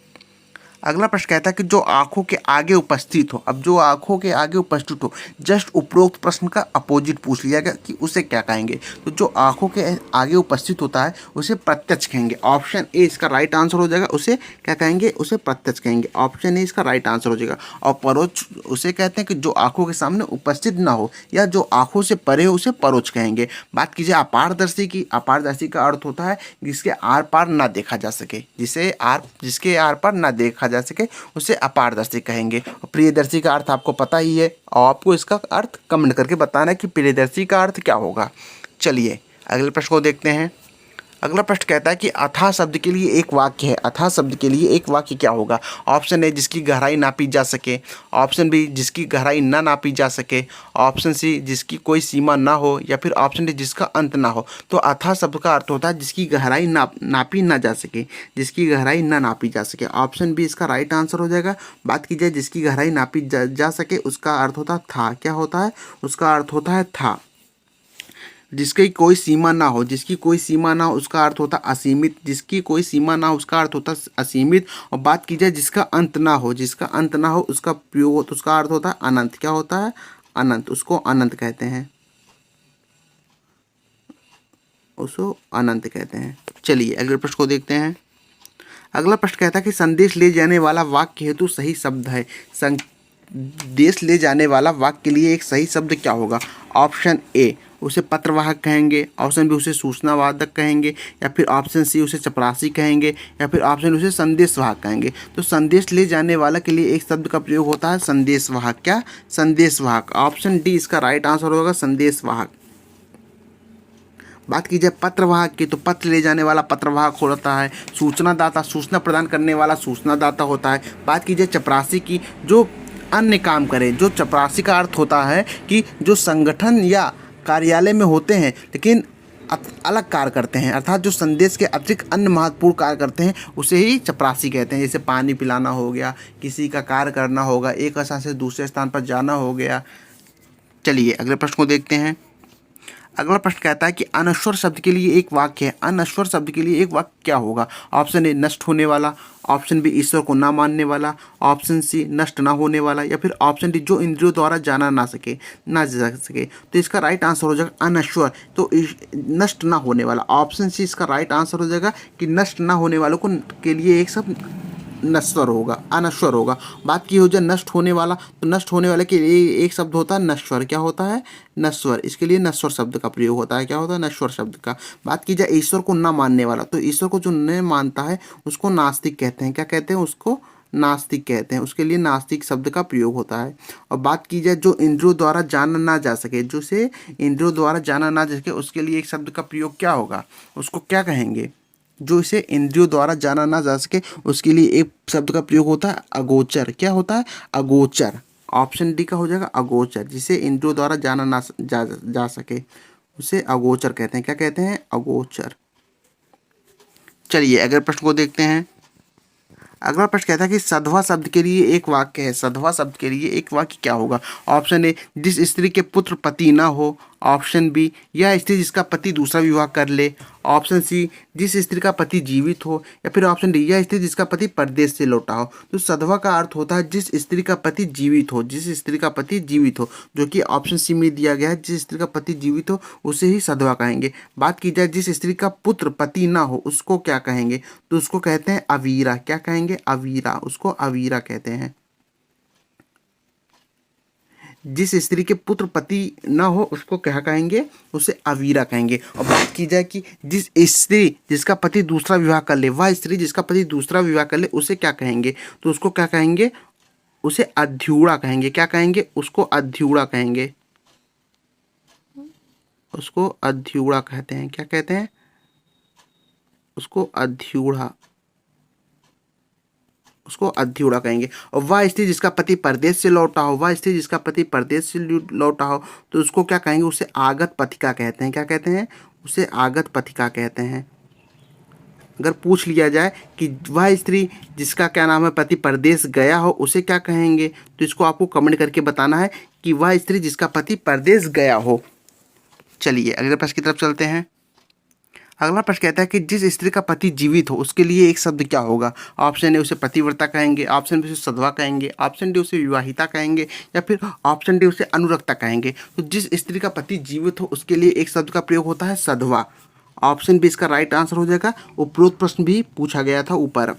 अगला प्रश्न कहता है कि जो आंखों के आगे उपस्थित हो। अब जो आंखों के आगे उपस्थित हो, जस्ट उपरोक्त प्रश्न का अपोजिट पूछ लिया गया कि उसे क्या कहेंगे। तो जो आंखों के आगे उपस्थित होता है उसे प्रत्यक्ष कहेंगे। ऑप्शन ए इसका राइट आंसर हो जाएगा, उसे क्या कहेंगे? उसे प्रत्यक्ष कहेंगे। ऑप्शन ए इसका राइट आंसर हो जाएगा। और परोक्ष उसे कहते हैं कि जो आंखों के सामने उपस्थित ना हो या जो आंखों से परे हो उसे परोक्ष कहेंगे। बात कीजिए अपारदर्शी की। अपारदर्शी का अर्थ होता है जिसके आर पार ना देखा जा सके, जिसके आर पार ना देखा जा सके उसे अपारदर्शी कहेंगे। और प्रियदर्शी का अर्थ आपको पता ही है, और आपको इसका अर्थ कमेंट करके बताना है कि प्रियदर्शी का अर्थ क्या होगा। चलिए अगले प्रश्न को देखते हैं। अगला प्रश्न कहता है कि अथाह शब्द के लिए एक वाक्य है। अथाह शब्द के लिए एक वाक्य क्या होगा? ऑप्शन ए जिसकी गहराई नापी जा सके, ऑप्शन बी जिसकी गहराई ना नापी जा सके, ऑप्शन सी जिसकी कोई सीमा ना हो, या फिर ऑप्शन डी जिसका अंत ना हो। तो अथाह शब्द का अर्थ होता है जिसकी गहराई नापी ना जा सके, जिसकी गहराई ना नापी जा सके। ऑप्शन बी इसका राइट आंसर हो जाएगा। बात की जाए जिसकी गहराई नापी जा सके उसका अर्थ होता है था। क्या होता है? उसका अर्थ होता है था। जिसकी कोई सीमा ना हो, जिसकी कोई सीमा ना हो उसका अर्थ होता है असीमित। जिसकी कोई सीमा ना हो उसका अर्थ होता है असीमित। और बात की जाए जिसका अंत ना हो, जिसका अंत ना हो उसका प्रयोग हो तो उसका अर्थ होता है अनंत। क्या होता है? अनंत। उसको अनंत कहते हैं, उसको अनंत कहते हैं। चलिए अगले प्रश्न को देखते हैं। अगला प्रश्न कहता है कि संदेश ले जाने वाला वाक्य हेतु सही शब्द है। संदेश ले जाने वाला वाक्य के लिए एक सही शब्द क्या होगा? ऑप्शन ए उसे पत्रवाहक कहेंगे, ऑप्शन बी उसे सूचनावादक कहेंगे, या फिर ऑप्शन सी उसे चपरासी कहेंगे, या फिर ऑप्शन उसे संदेशवाहक कहेंगे। तो संदेश ले जाने वाला के लिए एक शब्द का प्रयोग होता है संदेशवाहक। क्या? संदेशवाहक। ऑप्शन डी इसका राइट आंसर होगा, संदेशवाहक। बात की जाए पत्रवाहक की, तो पत्र ले जाने वाला पत्रवाहक होता है। सूचनादाता, सूचना प्रदान करने वाला सूचनादाता होता है। बात की जाए चपरासी की, जो अन्य काम करे। जो चपरासी का अर्थ होता है कि जो संगठन या कार्यालय में होते हैं लेकिन अलग कार्य करते हैं, अर्थात जो संदेश के अतिरिक्त अन्य महत्वपूर्ण कार्य करते हैं उसे ही चपरासी कहते हैं। जैसे पानी पिलाना हो गया, किसी का कार्य करना होगा, एक स्थान से दूसरे स्थान पर जाना हो गया। चलिए अगले प्रश्न को देखते हैं। अगला प्रश्न कहता है कि अनश्वर शब्द के लिए एक वाक्य है। अनश्वर शब्द के लिए एक वाक्य क्या होगा? ऑप्शन ए नष्ट होने वाला, ऑप्शन बी ईश्वर को ना मानने वाला, ऑप्शन सी नष्ट ना होने वाला, या फिर ऑप्शन डी जो इंद्रियों द्वारा जाना ना जा सके। तो इसका राइट आंसर हो जाएगा अनश्वर, तो नष्ट ना होने वाला। ऑप्शन सी इसका राइट आंसर हो जाएगा कि नष्ट ना होने वालों को के लिए एक शब्द नश्वर होगा, अनश्वर होगा। बात की हो जाए नष्ट होने वाला, तो नष्ट होने वाले के लिए एक शब्द होता है नश्वर। क्या होता है? नश्वर। इसके लिए नश्वर शब्द का प्रयोग होता है। क्या होता है? नश्वर शब्द का। बात की जाए ईश्वर को न मानने वाला, तो ईश्वर को जो न मानता है उसको नास्तिक कहते हैं। क्या कहते हैं? उसको नास्तिक कहते हैं। उसके लिए नास्तिक शब्द का प्रयोग होता है। और बात की जाए जो इंद्रियों द्वारा जाना ना जा सके, जो से इंद्रियों द्वारा जाना ना जा सके, उसके लिए एक शब्द का प्रयोग क्या होगा? उसको क्या कहेंगे? जो इसे इंद्रियों द्वारा जाना ना जा सके, उसके लिए एक शब्द का प्रयोग होता है अगोचर। क्या होता है? अगोचर। ऑप्शन डी का हो जाएगा अगोचर। जिसे इंद्रियों द्वारा जाना ना जा सके उसे अगोचर कहते हैं। क्या कहते हैं? अगोचर। चलिए अगले प्रश्न को देखते हैं। अगला प्रश्न कहता है कि सधवा शब्द के लिए एक वाक्य है। सधवा शब्द के लिए एक वाक्य क्या होगा? ऑप्शन ए जिस स्त्री के पुत्र पति ना हो, ऑप्शन बी यह स्त्री जिसका पति दूसरा विवाह कर ले, ऑप्शन सी जिस स्त्री का पति जीवित हो, या फिर ऑप्शन डी यह स्त्री जिसका पति परदेश से लौटा हो। तो सधवा का अर्थ होता है जिस स्त्री का पति जीवित हो, जिस स्त्री का पति जीवित हो, जो कि ऑप्शन सी में दिया गया है। जिस स्त्री का पति जीवित हो उसे ही सधवा कहेंगे। बात की जाए जिस स्त्री का पुत्र पति ना हो उसको क्या कहेंगे? तो उसको कहते हैं अवीरा। क्या कहेंगे? अवीरा। उसको अवीरा कहते हैं। जिस स्त्री के पुत्र पति न हो उसको क्या कहेंगे? उसे अवीरा कहेंगे। और बात की जाए कि जिस स्त्री जिसका पति दूसरा विवाह कर ले, वह स्त्री जिसका पति दूसरा विवाह कर ले उसे क्या कहेंगे? तो उसको क्या कहेंगे? उसे अध्यूड़ा कहेंगे। क्या कहेंगे? उसको अध्यूड़ा कहेंगे। उसको अध्यूड़ा कहते हैं। क्या कहते हैं? उसको अध्यूड़ा। उसको अध्यूड़ा कहेंगे। और वह स्त्री जिसका पति परदेश से लौटा हो, वह स्त्री जिसका पति परदेश से लौटा हो, तो उसको क्या कहेंगे? उसे आगत पथिका कहते हैं। क्या कहते हैं? उसे आगत पथिका कहते हैं। अगर पूछ लिया जाए कि वह स्त्री जिसका क्या नाम है पति परदेश गया हो उसे क्या कहेंगे, तो इसको आपको कमेंट करके बताना है कि वह स्त्री जिसका पति परदेश गया हो। चलिए अगले प्रश्न की तरफ चलते हैं। अगला प्रश्न कहता है कि जिस स्त्री का पति जीवित हो उसके लिए एक शब्द क्या होगा? ऑप्शन ए उसे पतिव्रता कहेंगे, ऑप्शन बी उसे सधवा कहेंगे, ऑप्शन डी उसे विवाहिता कहेंगे, या फिर ऑप्शन डी उसे अनुरक्ता कहेंगे। तो जिस स्त्री का पति जीवित हो उसके लिए एक शब्द का प्रयोग होता है सधवा। ऑप्शन बी इसका राइट आंसर हो जाएगा। उपरोक्त प्रश्न भी पूछा गया था ऊपर,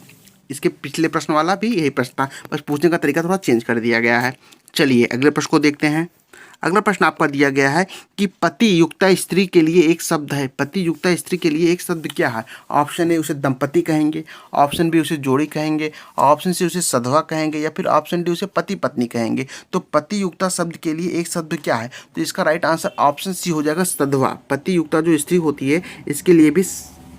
इसके पिछले प्रश्न वाला भी यही प्रश्न था, बस पूछने का तरीका थोड़ा चेंज कर दिया गया है। चलिए अगले प्रश्न को देखते हैं। अगला प्रश्न आपका दिया गया है कि पति युक्ता स्त्री के लिए एक शब्द है। पति युक्ता स्त्री के लिए एक शब्द क्या है? ऑप्शन ए उसे दंपति कहेंगे, ऑप्शन बी उसे जोड़ी कहेंगे, ऑप्शन सी उसे सधवा कहेंगे, या फिर ऑप्शन डी उसे पति पत्नी कहेंगे। तो पति युक्ता शब्द के लिए एक शब्द क्या है? तो इसका राइट आंसर ऑप्शन सी हो जाएगा सधवा। पति युक्ता जो स्त्री होती है इसके लिए भी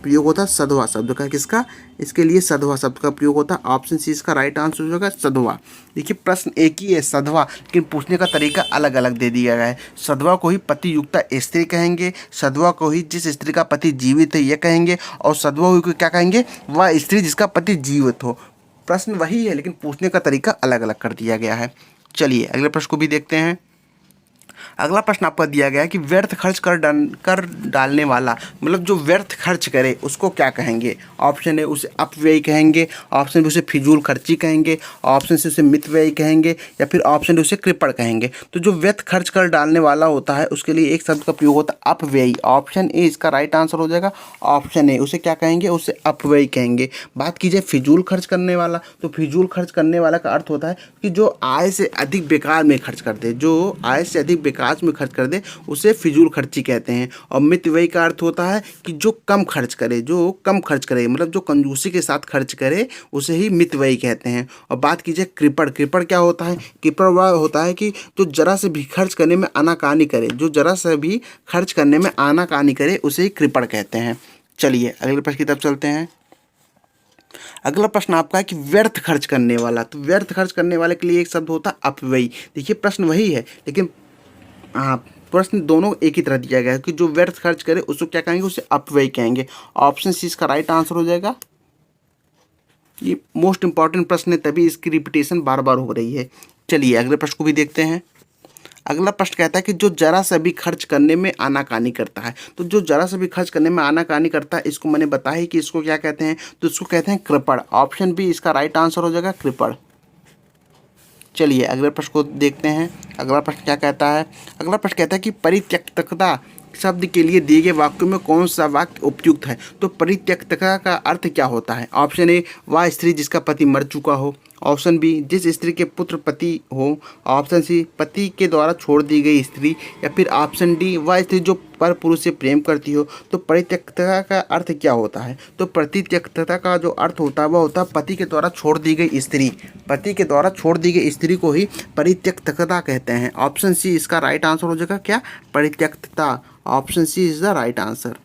प्रयोग होता है सधवा शब्द का। किसका? इसके लिए सधवा शब्द का प्रयोग होता है। ऑप्शन सी इसका राइट आंसर हो जाएगा सधवा। देखिए प्रश्न एक ही है सधवा, लेकिन पूछने का तरीका अलग अलग दे दिया गया है। सधवा को ही पति युक्ता स्त्री कहेंगे, सधवा को ही जिस स्त्री का पति जीवित है यह कहेंगे, और सधवा हुई को क्या कहेंगे? वह स्त्री जिसका पति जीवित हो। प्रश्न वही है लेकिन पूछने का तरीका अलग अलग कर दिया गया है। चलिए अगले प्रश्न को भी देखते हैं। अगला प्रश्न आपका दिया गया है कि व्यर्थ खर्च कर डालने वाला, मतलब जो व्यर्थ खर्च करे उसको क्या कहेंगे? ऑप्शन ए उसे अपव्ययी कहेंगे, ऑप्शन बी उसे फिजूल खर्ची कहेंगे, ऑप्शन सी उसे मितव्ययी कहेंगे, या फिर ऑप्शन डी उसे कृपण कहेंगे। तो जो व्यर्थ खर्च कर डालने वाला होता है उसके लिए एक शब्द का प्रयोग होता है अपव्ययी। ऑप्शन ए इसका राइट आंसर हो जाएगा। ऑप्शन ए उसे क्या कहेंगे? उसे अपव्ययी कहेंगे। बात की जाए फिजूल खर्च करने वाला, तो फिजूल खर्च करने वाला का अर्थ होता है कि जो आय से अधिक बेकार में खर्च कर दे, जो आय से अधिक बेकार में खर्च कर दे उसे फिजूल खर्ची कहते हैं। और मितव्ययी का अर्थ होता है कि जो कम खर्च करे, जो कम खर्च करे मतलब जो कंजूसी के साथ खर्च करे उसे ही मितव्ययी कहते हैं। और बात कीजिए कृपण, कृपण क्या होता है? कृपण वह होता है कि जो जरा से भी खर्च करने में आनाकानी करे, जो जरा से भी खर्च करने में आनाकानी करे उसे ही कृपण कहते हैं। चलिए अगले प्रश्न की तरफ चलते हैं। अगला प्रश्न आपका है कि व्यर्थ खर्च करने वाला, तो व्यर्थ खर्च करने वाले के लिए एक शब्द होता है अपव्ययी। देखिए प्रश्न वही है लेकिन प्रश्न दोनों एक ही तरह दिया गया है कि जो व्यर्थ खर्च करे उसको क्या कहेंगे? उसे अपव्ययी कहेंगे। ऑप्शन सी इसका राइट आंसर हो जाएगा। ये मोस्ट इंपॉर्टेंट प्रश्न है तभी इसकी रिपीटेशन बार बार हो रही है। चलिए अगले प्रश्न को भी देखते हैं। अगला प्रश्न कहता है कि जो जरा सा भी खर्च करने में आनाकानी करता है, तो जो जरा सा भी खर्च करने में आनाकानी करता है, इसको मैंने बताया ही कि इसको क्या कहते हैं, तो इसको कहते हैं कृपण। ऑप्शन बी इसका राइट आंसर हो जाएगा, कृपण। चलिए अगले प्रश्न को देखते हैं। अगला प्रश्न क्या कहता है, अगला प्रश्न कहता है कि परित्यक्तता शब्द के लिए दिए गए वाक्यों में कौन सा वाक्य उपयुक्त है। तो परित्यक्तता का अर्थ क्या होता है। ऑप्शन ए, वह स्त्री जिसका पति मर चुका हो। ऑप्शन बी, जिस स्त्री के पुत्र पति हो। ऑप्शन सी, पति के द्वारा छोड़ दी गई स्त्री। या फिर ऑप्शन डी, वह स्त्री जो पर पुरुष से प्रेम करती हो। तो परित्यक्तता का अर्थ क्या होता है। तो परित्यक्तता का जो अर्थ होता है वह होता है पति के द्वारा छोड़ दी गई स्त्री। पति के द्वारा छोड़ दी गई स्त्री को ही परित्यक्तता कहते हैं। ऑप्शन सी इसका राइट आंसर हो जाएगा, क्या, परित्यक्तता। Option C is the right answer.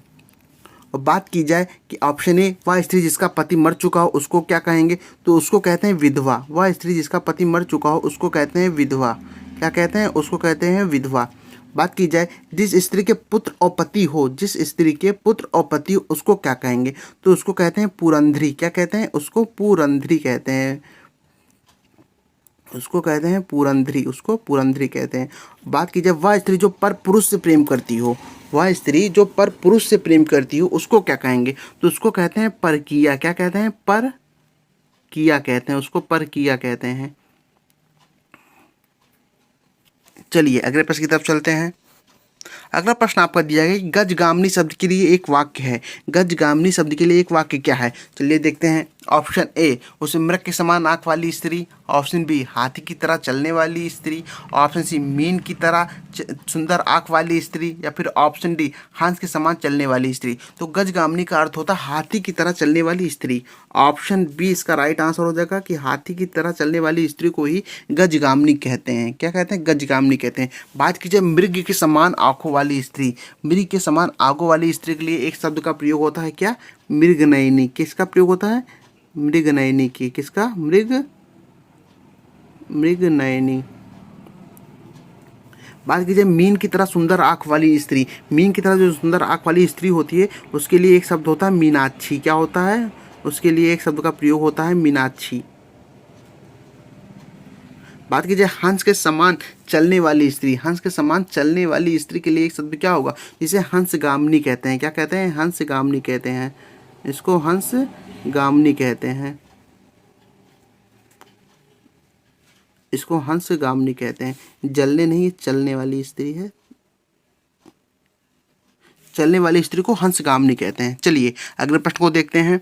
और बात की जाए कि ऑप्शन ए, वह स्त्री जिसका पति मर चुका हो उसको क्या कहेंगे, तो उसको कहते हैं विधवा। वह स्त्री जिसका पति मर चुका हो उसको कहते हैं विधवा। क्या कहते हैं, उसको कहते हैं विधवा। बात की जाए जिस स्त्री के पुत्र और पति हो, जिस स्त्री के पुत्र और पति हो उसको क्या कहेंगे, तो उसको कहते हैं पुरंधरी। क्या कहते हैं, उसको पुरंधरी कहते हैं। उसको कहते हैं पुरंधरी, उसको पुरंधरी कहते हैं। बात की जाए वह स्त्री जो पर पुरुष से प्रेम करती हो, वह स्त्री जो पर पुरुष से प्रेम करती हो उसको क्या कहेंगे, तो उसको कहते हैं परकीया। क्या कहते हैं, परकीया कहते हैं, उसको परकीया कहते हैं। चलिए अगले प्रश्न की तरफ चलते हैं। अगला प्रश्न आपका दिया गया कि गजगामिनी शब्द के लिए एक वाक्य है। गजगामिनी शब्द के लिए एक वाक्य क्या है, चलिए देखते हैं। ऑप्शन ए, उसे मृग के समान आंख वाली स्त्री। ऑप्शन बी, हाथी की तरह चलने वाली स्त्री। ऑप्शन सी, मीन की तरह सुंदर आंख वाली स्त्री। या फिर ऑप्शन डी, हंस के समान चलने वाली स्त्री। तो गजगामिनी का अर्थ होता है हाथी की तरह चलने वाली स्त्री। ऑप्शन बी इसका राइट आंसर हो जाएगा कि हाथी की तरह चलने वाली स्त्री को ही गजगामिनी कहते हैं। क्या कहते हैं, गजगामिनी कहते हैं। बात कीजिए मृग के समान आंखों वाली स्त्री। मृग के समान आंखों वाली स्त्री के लिए एक शब्द का प्रयोग होता है, क्या, मृगनयनी। किसका प्रयोग होता है, मृगनयनी की। किसका, मृगनयनी। बात कीजिए मीन की तरह सुंदर आंख वाली स्त्री। मीन की तरह जो सुंदर आंख वाली स्त्री होती है उसके लिए एक शब्द होता है मीनाक्षी। क्या होता है, उसके लिए एक शब्द का प्रयोग होता है मीनाक्षी। बात कीजिए हंस के समान चलने वाली स्त्री। हंस के समान चलने वाली स्त्री के लिए एक शब्द क्या होगा, जिसे हंसगामिनी कहते हैं। क्या कहते हैं, हंसगामिनी कहते हैं। इसको हंसगामिनी कहते हैं। इसको हंसगामिनी कहते हैं। जलने नहीं, चलने वाली स्त्री है। चलने वाली स्त्री को हंसगामिनी कहते हैं। चलिए अगले प्रश्न को देखते हैं।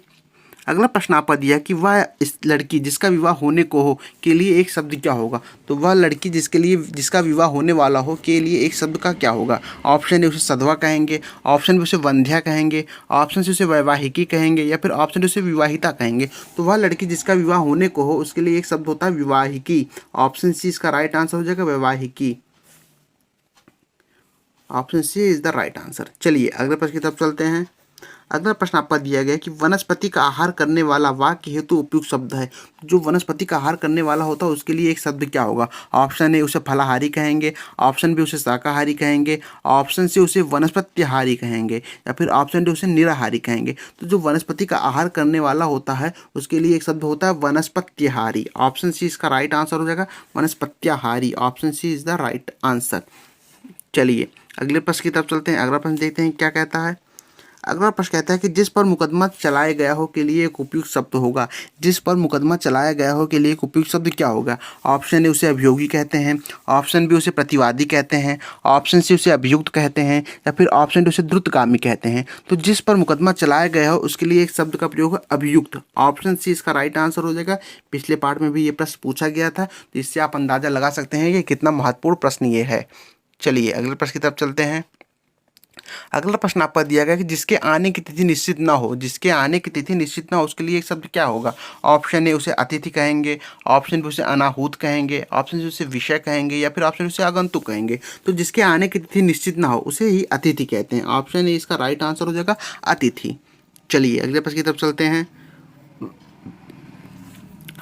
अगला प्रश्न आपका दिया कि वह इस लड़की जिसका विवाह होने को हो के लिए एक शब्द क्या होगा। तो वह लड़की जिसका विवाह होने वाला हो के लिए एक शब्द का क्या होगा। ऑप्शन ए, उसे सधवा कहेंगे। ऑप्शन बी, उसे वंध्या कहेंगे। ऑप्शन सी, उसे वैवाहिकी कहेंगे। या फिर ऑप्शन डी, उसे विवाहिता कहेंगे। तो वह लड़की जिसका विवाह होने को हो उसके लिए एक शब्द होता है विवाहिकी। ऑप्शन सी इसका राइट आंसर हो जाएगा, वैवाहिकी। Option C is the right answer. चलिए अगले प्रश्न की तरफ चलते हैं। अगला प्रश्न आपका दिया गया कि वनस्पति का आहार करने वाला वाक्य हेतु उपयुक्त शब्द है। जो वनस्पति का आहार करने वाला होता है उसके लिए एक शब्द क्या होगा। ऑप्शन ए, उसे फलाहारी कहेंगे। ऑप्शन बी, उसे शाकाहारी कहेंगे। ऑप्शन सी, उसे वनस्पत्याहारी कहेंगे। या फिर ऑप्शन डी, उसे निराहारी कहेंगे। तो जो वनस्पति का आहार करने वाला होता है उसके लिए एक शब्द होता है वनस्पत्याहारी। ऑप्शन सी इसका राइट आंसर हो जाएगा, वनस्पत्याहारी। Option C is the right answer. चलिए अगले प्रश्न की तरफ चलते हैं। अगला प्रश्न देखते हैं क्या कहता है। अगला प्रश्न कहता है कि जिस पर मुकदमा चलाया गया हो के लिए एक उपयुक्त शब्द होगा। जिस पर मुकदमा चलाया गया हो के लिए एक उपयुक्त शब्द क्या होगा। ऑप्शन ए, उसे अभियोगी कहते हैं। ऑप्शन बी, उसे प्रतिवादी कहते हैं। ऑप्शन सी, उसे अभियुक्त कहते हैं। या फिर ऑप्शन डी, उसे द्रुतगामी कहते हैं। तो जिस पर मुकदमा चलाया गया हो उसके लिए एक शब्द का प्रयोग है अभियुक्त। ऑप्शन सी इसका राइट आंसर हो जाएगा। पिछले पार्ट में भी ये प्रश्न पूछा गया था, तो इससे आप अंदाजा लगा सकते हैं कि कितना महत्वपूर्ण प्रश्न ये है। चलिए अगले प्रश्न की तरफ चलते हैं। अगला प्रश्न आपका दिया गया कि जिसके आने की तिथि निश्चित ना हो। जिसके आने की तिथि निश्चित ना हो उसके लिए एक शब्द क्या होगा। ऑप्शन ए, उसे अतिथि कहेंगे। ऑप्शन बी, उसे अनाहूत कहेंगे। ऑप्शन सी, उसे विषय कहेंगे। या फिर ऑप्शन उसे आगंतुक कहेंगे। तो जिसके आने की तिथि निश्चित ना हो उसे ही अतिथि कहते हैं। ऑप्शन ए इसका राइट आंसर हो जाएगा, अतिथि। चलिए अगले प्रश्न की तरफ चलते हैं।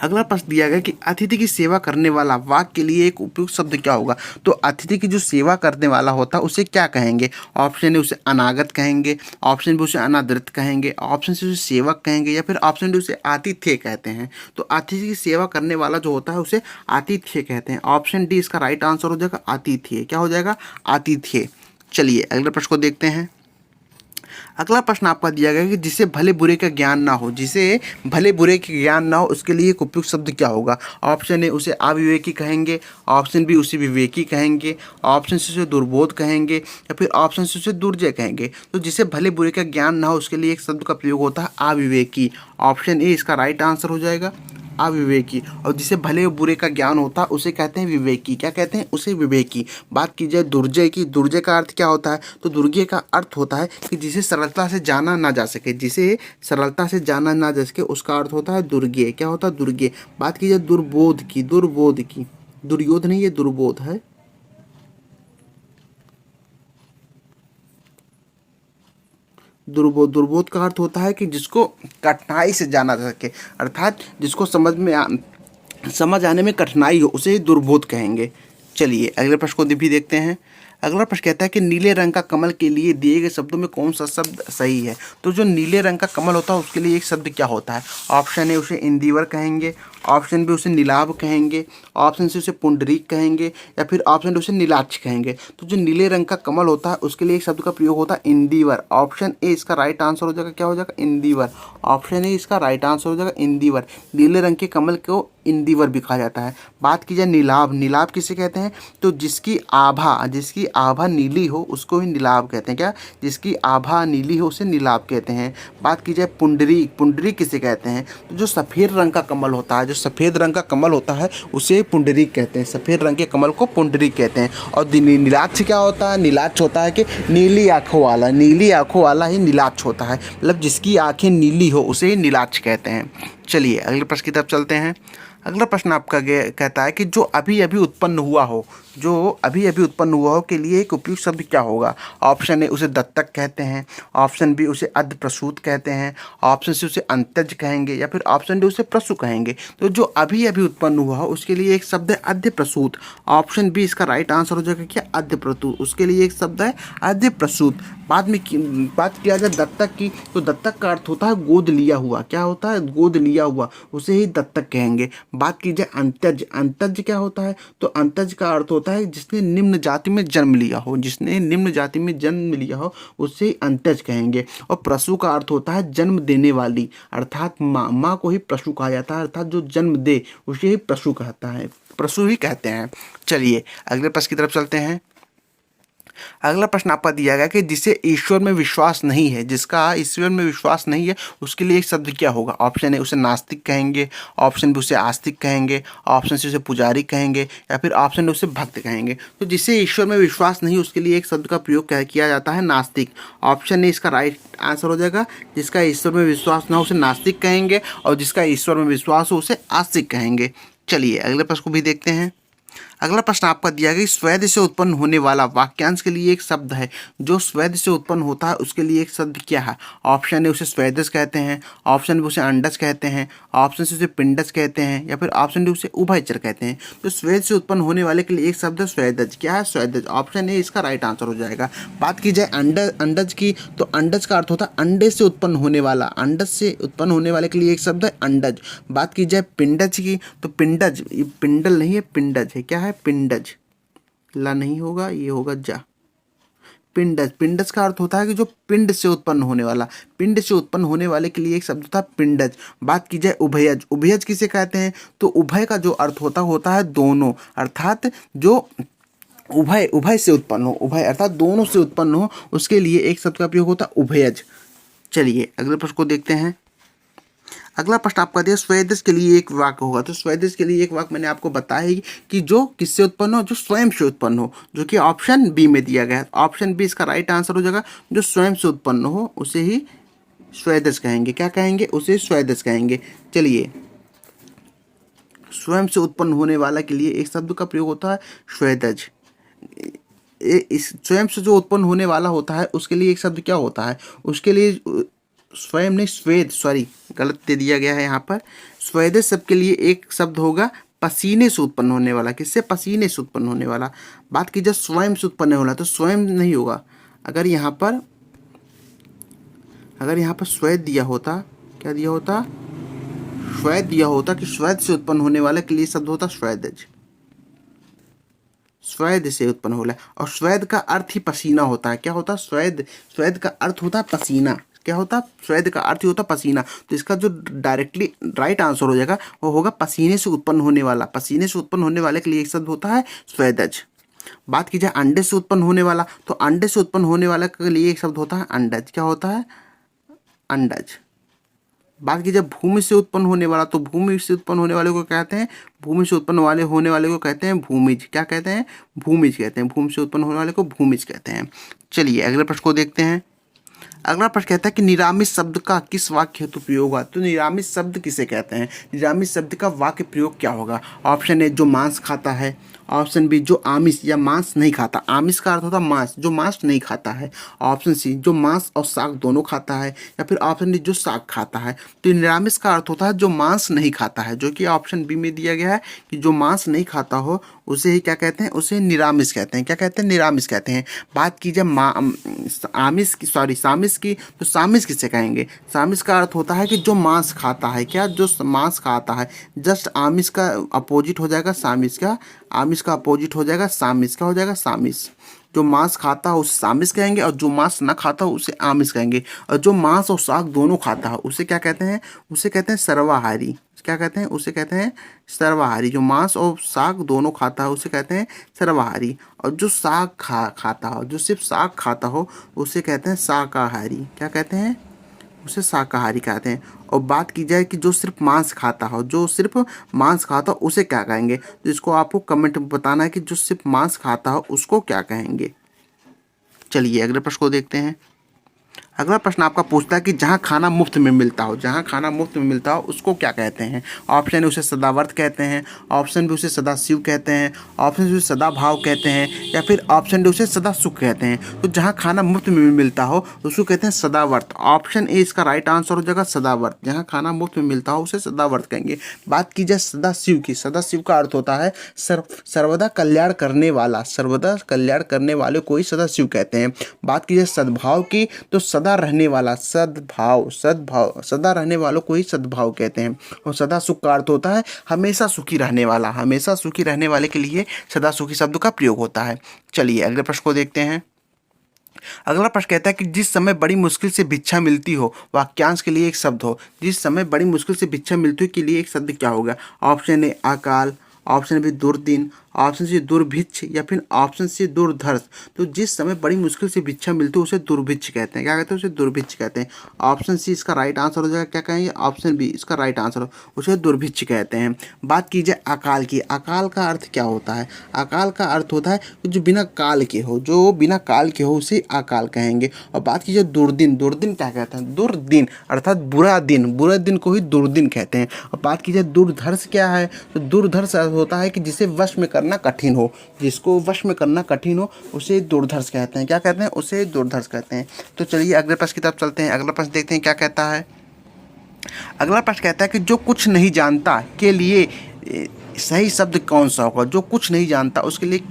अगला प्रश्न दिया गया कि अतिथि की सेवा करने वाला वाक्य के लिए एक उपयुक्त शब्द क्या होगा। तो अतिथि की जो सेवा करने वाला होता है उसे क्या कहेंगे। ऑप्शन ए उसे अनागत कहेंगे, ऑप्शन बी उसे अनादृत कहेंगे, ऑप्शन सी उसे सेवक कहेंगे, या फिर ऑप्शन डी उसे आतिथ्य कहते हैं। तो अतिथि की सेवा करने वाला जो होता है उसे आतिथ्य कहते हैं। ऑप्शन डी इसका राइट आंसर हो जाएगा आतिथ्य। क्या हो जाएगा, आतिथ्य। चलिए अगले प्रश्न को देखते हैं। अगला प्रश्न आपका दिया गया कि जिसे भले बुरे का ज्ञान ना हो, जिसे भले बुरे का ज्ञान ना हो उसके लिए एक उपयुक्त शब्द क्या होगा। ऑप्शन ए उसे अविवेकी कहेंगे, ऑप्शन बी उसे विवेकी कहेंगे, ऑप्शन सी उसे दुर्बोध कहेंगे, या फिर ऑप्शन सी उसे दुर्जय कहेंगे। तो जिसे भले बुरे का ज्ञान ना हो उसके लिए एक शब्द का प्रयोग होता है अविवेकी। ऑप्शन ए इसका राइट आंसर हो जाएगा अविवेकी। और जिसे भले बुरे का ज्ञान होता है उसे कहते हैं विवेकी। क्या कहते हैं, उसे विवेकी। बात की जाए दुर्जय की, दुर्जय का अर्थ क्या होता है। तो दुर्जय का अर्थ होता है कि जिसे सरलता से जाना ना जा सके, जिसे सरलता से जाना ना जा सके उसका अर्थ होता है दुर्ज्ञेय। क्या होता है, दुर्ज्ञेय। बात की जाए दुर्बोध की, दुर्बोध की, दुर्योध नहीं, ये दुर्बोध है। दुर्बोध, दुर्बोध का अर्थ होता है कि जिसको कठिनाई से जाना जा सके, अर्थात जिसको समझ आने में कठिनाई हो उसे ही दुर्बोध कहेंगे। चलिए अगले प्रश्न को भी देखते हैं। अगला प्रश्न कहता है कि नीले रंग का कमल के लिए दिए गए शब्दों में कौन सा शब्द सही है। तो जो नीले रंग का कमल होता है उसके लिए एक शब्द क्या होता है। ऑप्शन ए उसे इंदिवर कहेंगे, ऑप्शन बी उसे नीलाभ कहेंगे, ऑप्शन सी उसे पुंडरीक कहेंगे, या फिर ऑप्शन डी उसे नीलाक्ष कहेंगे। तो जो नीले रंग का कमल होता है उसके लिए एक शब्द का प्रयोग होता है इंदिवर। ऑप्शन ए इसका राइट आंसर हो जाएगा। क्या हो जाएगा, इंदिवर। ऑप्शन ए इसका राइट आंसर हो जाएगा इंदिवर। नीले रंग के कमल को इंदिवर भी कहा जाता है। बात की जाए नीलाभ, नीलाभ किसे कहते हैं। तो जिसकी आभा नीली हो उसको ही नीलाभ कहते हैं। क्या, जिसकी आभा नीली हो उसे नीलाभ कहते हैं। बात की जाए पुंडरीक, पुंडरीक किसे कहते हैं। तो जो सफ़ेद रंग का कमल होता है, जो सफ़ेद रंग का कमल होता है उसे पुंडरीक कहते हैं। सफ़ेद रंग के कमल को पुंडरीक कहते हैं। और नीलाक्ष क्या होता है, नीलाक्ष होता है कि नीली आँखों वाला, नीली आँखों वाला ही नीलाक्ष होता है। मतलब जिसकी आँखें नीली हो उसे ही नीलाक्ष कहते हैं। चलिए अगले प्रश्न की तरफ चलते हैं। अगला प्रश्न आपका कहता है कि जो अभी अभी उत्पन्न हुआ हो, जो अभी अभी उत्पन्न हुआ हो के लिए एक उपयुक्त शब्द क्या होगा। ऑप्शन ए उसे दत्तक कहते हैं, ऑप्शन बी उसे अध प्रसूत कहते हैं, ऑप्शन सी उसे अंत्यज कहेंगे, या फिर ऑप्शन डी उसे प्रसू कहेंगे। तो जो अभी अभी उत्पन्न हुआ हो उसके लिए एक शब्द है अध्य प्रसूत। ऑप्शन बी इसका राइट आंसर हो जाएगा क्या, अध्य प्रसूत। उसके लिए एक शब्द है अध्य प्रसूत। बाद में बात किया जाए दत्तक की, तो दत्तक का अर्थ होता है गोद लिया हुआ। क्या होता है, गोद लिया हुआ, उसे ही दत्तक कहेंगे। बात की जाए अंत्यज, अंत्यज क्या होता है। तो अंत्यज का अर्थ होता है जिसने निम्न जाति में जन्म लिया हो, जिसने निम्न जाति में जन्म लिया हो उसे अंत्यज कहेंगे। और प्रसू का अर्थ होता है जन्म देने वाली, अर्थात माँ, माँ को ही प्रसू कहा जाता है, अर्थात जो जन्म दे उसे ही प्रसू कहता है, प्रसू ही कहते हैं। चलिए अगले प्रश्न की तरफ चलते हैं। अगला प्रश्न आपका दिया गया कि जिसे ईश्वर में विश्वास नहीं है, जिसका ईश्वर में विश्वास नहीं है उसके लिए एक शब्द क्या होगा। ऑप्शन ए उसे नास्तिक कहेंगे, ऑप्शन बी उसे आस्तिक कहेंगे, ऑप्शन सी उसे पुजारी कहेंगे, या फिर ऑप्शन डी उसे भक्त कहेंगे। तो जिसे ईश्वर में विश्वास नहीं उसके लिए एक शब्द का प्रयोग किया जाता है नास्तिक। ऑप्शन ए इसका राइट आंसर हो जाएगा। जिसका ईश्वर में विश्वास ना हो उसे नास्तिक कहेंगे, और जिसका ईश्वर में विश्वास हो उसे आस्तिक कहेंगे। चलिए अगले प्रश्न को भी देखते हैं। अगला प्रश्न आपका दिया गया स्वेद से उत्पन्न होने वाला वाक्यांश के लिए एक शब्द है। जो स्वेद से उत्पन्न होता है उसके लिए एक शब्द क्या है। ऑप्शन ए उसे स्वेदज कहते हैं, ऑप्शन बी उसे अंडज कहते हैं, ऑप्शन सी उसे पिंडज कहते हैं, या फिर ऑप्शन डी उसे उभयचर कहते हैं। तो स्वेद से उत्पन्न होने वाले के लिए एक शब्द है स्वेदज। क्या है, स्वेदज। ऑप्शन ए इसका राइट आंसर हो जाएगा। बात की जाए अंडज की, तो अंडज का अर्थ होता है अंडे से उत्पन्न होने वाला, अंडज से उत्पन्न होने वाले के लिए एक शब्द है अंडज। बात की जाए पिंडज की, तो पिंडज, पिंडल नहीं है, पिंडज है। क्या है, पिंडज। ला नहीं होगा, ये होगा जा। पिंडज, पिंडज का अर्थ होता है कि जो पिंड से उत्पन्न होने वाला, पिंड से उत्पन्न होने वाले के लिए एक शब्द था पिंडज। बात की जाए उभयज, उभयज किसे कहते हैं। तो उभय का जो अर्थ होता है दोनों, अर्थात जो उभय से उत्पन्न हो, उभय अर्थात दोनों से उत्पन्न हो, उसके लिए एक शब्द का प्रयोग होता है उभयज। चलिए अगले प्रश्न को देखते हैं। अगला प्रश्न आपका दिया स्वेदज के लिए एक वाक्य होगा। तो स्वेदज के लिए एक वाक्य मैंने आपको बताया ही कि जो किससे उत्पन्न हो, जो स्वयं से उत्पन्न हो, जो कि ऑप्शन बी में दिया गया है। ऑप्शन बी इसका राइट आंसर हो जाएगा। जो स्वयं से उत्पन्न हो उसे ही स्वेदज कहेंगे। क्या कहेंगे, उसे स्वेदज कहेंगे। चलिए स्वयं से उत्पन्न होने वाला के लिए एक शब्द का प्रयोग होता है स्वेदज। इस स्वयं से जो उत्पन्न होने वाला होता है उसके लिए एक शब्द क्या होता है। उसके लिए स्वयं नहीं, स्वेद, सॉरी गलत दे दिया गया है यहाँ पर। स्वेदज शब्द के लिए एक शब्द होगा पसीने से उत्पन्न होने वाला। किससे? पसीने से उत्पन्न होने वाला। बात की जाए स्वयं से उत्पन्न होना, तो स्वयं नहीं होगा। अगर यहाँ पर स्वेद दिया होता, क्या दिया होता? स्वेद दिया होता कि स्वेद से उत्पन्न होने वाले के लिए शब्द होता स्वेदज, स्वेद से उत्पन्न होला। और स्वेद का अर्थ ही पसीना होता है। क्या होता? स्वेद का अर्थ होता है पसीना। क्या होता? स्वेद का अर्थ ही होता पसीना। तो इसका जो डायरेक्टली राइट आंसर हो जाएगा वो होगा पसीने से उत्पन्न होने वाला। पसीने से उत्पन्न होने वाले के लिए एक शब्द होता है स्वेदज। बात की जाए अंडे से उत्पन्न होने वाला, तो अंडे से उत्पन्न होने वाला के लिए एक शब्द होता है अंडज। क्या होता है? अंडज। बात की जब भूमि से उत्पन्न होने वाला, तो भूमि से उत्पन्न होने वाले को कहते हैं, भूमि से उत्पन्न होने वाले को कहते हैं भूमिज। क्या कहते हैं? भूमिज कहते हैं। भूमि से उत्पन्न होने वाले को भूमिज कहते हैं। चलिए अगले प्रश्न को देखते हैं। अगला प्रश्न कहता है कि निरामिष शब्द का किस वाक्य हेतु प्रयोग हुआ? तो निरामिष शब्द किसे कहते हैं? निरामिष शब्द का वाक्य प्रयोग क्या होगा? ऑप्शन ए जो मांस खाता है, ऑप्शन बी जो आमिष या मांस नहीं खाता। आमिष का अर्थ होता है मांस, जो मांस नहीं खाता है। ऑप्शन सी जो मांस और साग दोनों खाता है, या फिर ऑप्शन डी जो साग खाता है। तो निरामिष का अर्थ होता है जो मांस नहीं खाता है, जो कि ऑप्शन बी में दिया गया है कि जो मांस नहीं खाता हो उसे ही क्या कहते हैं? उसे निरामिष कहते हैं। क्या कहते हैं? निरामिष कहते हैं। बात की जाए आमिष की, सामिष की, तो सामिष किसे कहेंगे? सामिष का अर्थ होता है कि जो मांस खाता है। क्या? जो मांस खाता है। जस्ट आमिष का अपोजिट हो जाएगा सामिष का, आमिष का अपोजिट हो जाएगा सामिष। क्या हो जाएगा? सामिष। जो मांस खाता है उसे सामिष कहेंगे, और जो मांस न खाता है उसे आमिष कहेंगे। और जो मांस और साग दोनों खाता है उसे क्या कहते हैं? उसे कहते हैं सर्वाहारी। क्या कहते हैं? उसे कहते हैं सर्वाहारी। जो मांस और साग दोनों खाता है उसे कहते हैं सर्वाहारी। और जो साग खाता हो, जो सिर्फ साग खाता हो उसे कहते हैं शाकाहारी। क्या कहते हैं? उसे शाकाहारी कहते हैं। और बात की जाए कि जो सिर्फ मांस खाता हो, जो सिर्फ मांस खाता हो उसे क्या कहेंगे? तो इसको आपको कमेंट में बताना है कि जो सिर्फ मांस खाता हो उसको क्या कहेंगे। चलिए अगले प्रश्न को देखते हैं। अगला प्रश्न आपका पूछता है कि जहाँ खाना मुफ्त में मिलता हो, जहाँ खाना मुफ्त में मिलता हो उसको क्या कहते हैं? ऑप्शन ए उसे सदावर्त कहते हैं, ऑप्शन बी उसे सदाशिव कहते हैं, ऑप्शन सी उसे सदाभाव कहते हैं, या फिर ऑप्शन डी उसे सदा सुख कहते हैं। तो जहाँ खाना मुफ्त में मिलता हो उसको कहते हैं सदावर्त। ऑप्शन ए इसका राइट आंसर हो जाएगा सदावर्त। जहाँ खाना मुफ्त में मिलता हो उसे सदावर्त कहेंगे। बात की जाए सदाशिव की, सदाशिव का अर्थ होता है सर्वदा कल्याण करने वाला। सर्वदा कल्याण करने वाले को ही सदाशिव कहते हैं। बात की जाए सद्भाव की, तो सदा रहने वाला, सद्भाव सदा रहने वालों को ही सद्भाव कहते हैं। और सदा सुख का अर्थ होता है हमेशा सुखी रहने वाला। हमेशा सुखी रहने वाले के लिए सदा सुखी शब्द का प्रयोग होता है। चलिए अगले प्रश्न को देखते हैं। अगला प्रश्न कहता है कि जिस समय बड़ी मुश्किल से भिक्षा मिलती हो, वाक्यांश के लिए एक शब्द हो। जिस समय बड़ी मुश्किल से भिक्षा मिलती हो के लिए एक शब्द क्या होगा? ऑप्शन ए अकाल, ऑप्शन बी दुर्दिन, ऑप्शन सी दुर्भिक्ष, या फिर ऑप्शन सी दुर्धर्ष। तो जिस समय बड़ी मुश्किल से भिक्षा मिलती है उसे दुर्भिक्ष कहते हैं। क्या कहते हैं? उसे दुर्भिक्ष कहते हैं। ऑप्शन सी इसका राइट आंसर हो जाएगा। क्या कहेंगे? ऑप्शन बी इसका राइट आंसर, उसे दुर्भिक्ष कहते हैं। बात की जाए अकाल की, अकाल का अर्थ क्या होता है? अकाल का अर्थ होता है जो बिना काल के हो, जो बिना काल के हो उसे अकाल कहेंगे। और बात की जाए दुर्दिन, दुर्दिन क्या कहते हैं? दुर्दिन अर्थात बुरा दिन, बुरे दिन को ही दुर्दिन कहते हैं। और बात की जाए दुर्धर्ष क्या है? तो दुर्धर्ष होता है कि जिसे वश में करना कठिन हो, जिसको वश में करना कठिन हो उसे दुर्धर्ष कहते हैं। क्या कहते हैं? उसे दुर्धर्ष कहते हैं। तो चलिए अगले प्रश्न की तरफ चलते हैं। अगला प्रश्न देखते हैं क्या कहता है। अगला प्रश्न कहता है कि जो कुछ नहीं जानता के लिए सही शब्द कौन सा होगा? जो कुछ नहीं जानता उसके लिए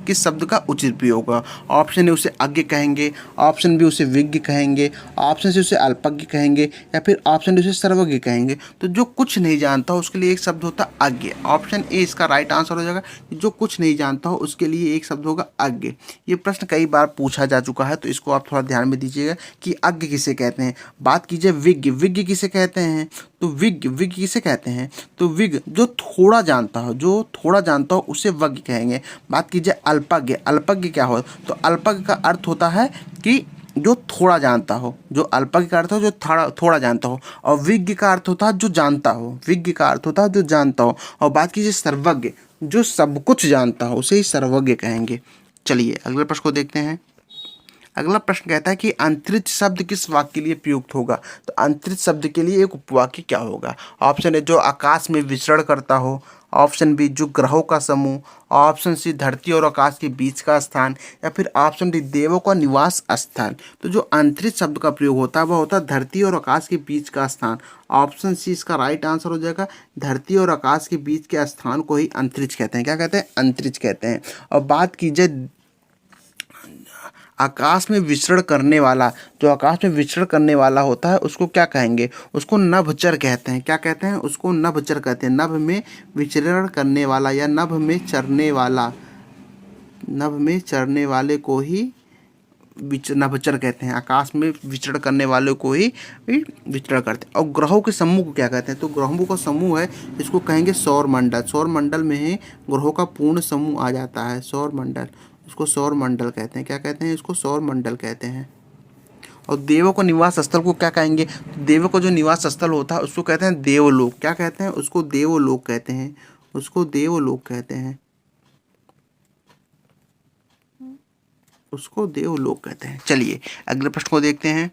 किस शब्द का उचित प्रयोग होगा? ऑप्शन ए उसे अज्ञ कहेंगे, ऑप्शन बी उसे विज्ञ कहेंगे, ऑप्शन सी उसे अल्पज्ञ कहेंगे, या फिर ऑप्शन डी उसे सर्वज्ञ कहेंगे। तो जो कुछ नहीं जानता उसके लिए एक शब्द होता है अज्ञ। ऑप्शन ए इसका राइट आंसर हो जाएगा। जो कुछ नहीं जानता हो उसके लिए एक शब्द होगा अज्ञ। ये प्रश्न कई बार पूछा जा चुका है, तो इसको आप थोड़ा ध्यान में दीजिएगा कि अज्ञ किसे कहते हैं। बात कीजिए विज्ञ, विज्ञ किसे कहते हैं? तो विज्ञ किसे कहते हैं? तो विज्ञ जो थोड़ा जानता हो, जो थोड़ा जानता हो उसे वज्ञ कहेंगे। बात कीजिए अल्पज्ञ, अल्पज्ञ क्या हो? तो अल्पज्ञ का अर्थ होता है कि जो थोड़ा जानता हो। जो अल्पज्ञ का अर्थ हो जो थोड़ा जानता हो। और विज्ञ का अर्थ होता है जो जानता हो। विज्ञ का अर्थ होता है जो जानता हो। और बात कीजिए सर्वज्ञ, जो सब कुछ जानता हो उसे ही सर्वज्ञ कहेंगे। चलिए अगले प्रश्न को देखते हैं। अगला प्रश्न कहता है कि अंतरिक्ष शब्द किस वाक्य के लिए प्रयुक्त होगा? तो अंतरिक्ष शब्द के लिए एक उपवाक्य क्या होगा? ऑप्शन ए जो आकाश में विचरण करता हो, ऑप्शन बी जो ग्रहों का समूह, ऑप्शन सी धरती और आकाश के बीच का स्थान, या फिर ऑप्शन डी देवों का निवास स्थान। तो जो अंतरिक्ष शब्द का प्रयोग होता है वह होता है धरती और आकाश के बीच का स्थान। ऑप्शन सी इसका राइट आंसर हो जाएगा। धरती और आकाश के बीच के स्थान को ही अंतरिक्ष कहते हैं। क्या कहते हैं? अंतरिक्ष कहते हैं। और बात की जाए आकाश में विचरण करने वाला, जो आकाश में विचरण करने वाला होता है उसको क्या कहेंगे? उसको नभचर कहते हैं। क्या कहते हैं? उसको नभचर कहते हैं। नभ में विचरण करने वाला या नभ में चरने वाला, नभ में चरने वाले को ही नभचर कहते हैं। आकाश में विचरण करने वाले को ही विचरण करते हैं। और ग्रहों के समूह को क्या कहते हैं? तो ग्रहों का समूह है इसको कहेंगे सौर मंडल। सौर मंडल में ही ग्रहों का पूर्ण समूह आ जाता है। सौर मंडल, इसको सौर मंडल कहते हैं। क्या कहते हैं? इसको सौर मंडल कहते हैं। और देवों को निवास स्थल को क्या कहेंगे? देवों का जो निवास स्थल होता है उसको कहते हैं देवलोक। क्या कहते हैं? उसको देवलोक कहते हैं। उसको देवलोक कहते हैं। उसको देवलोक कहते हैं। चलिए अगले प्रश्न को देखते हैं।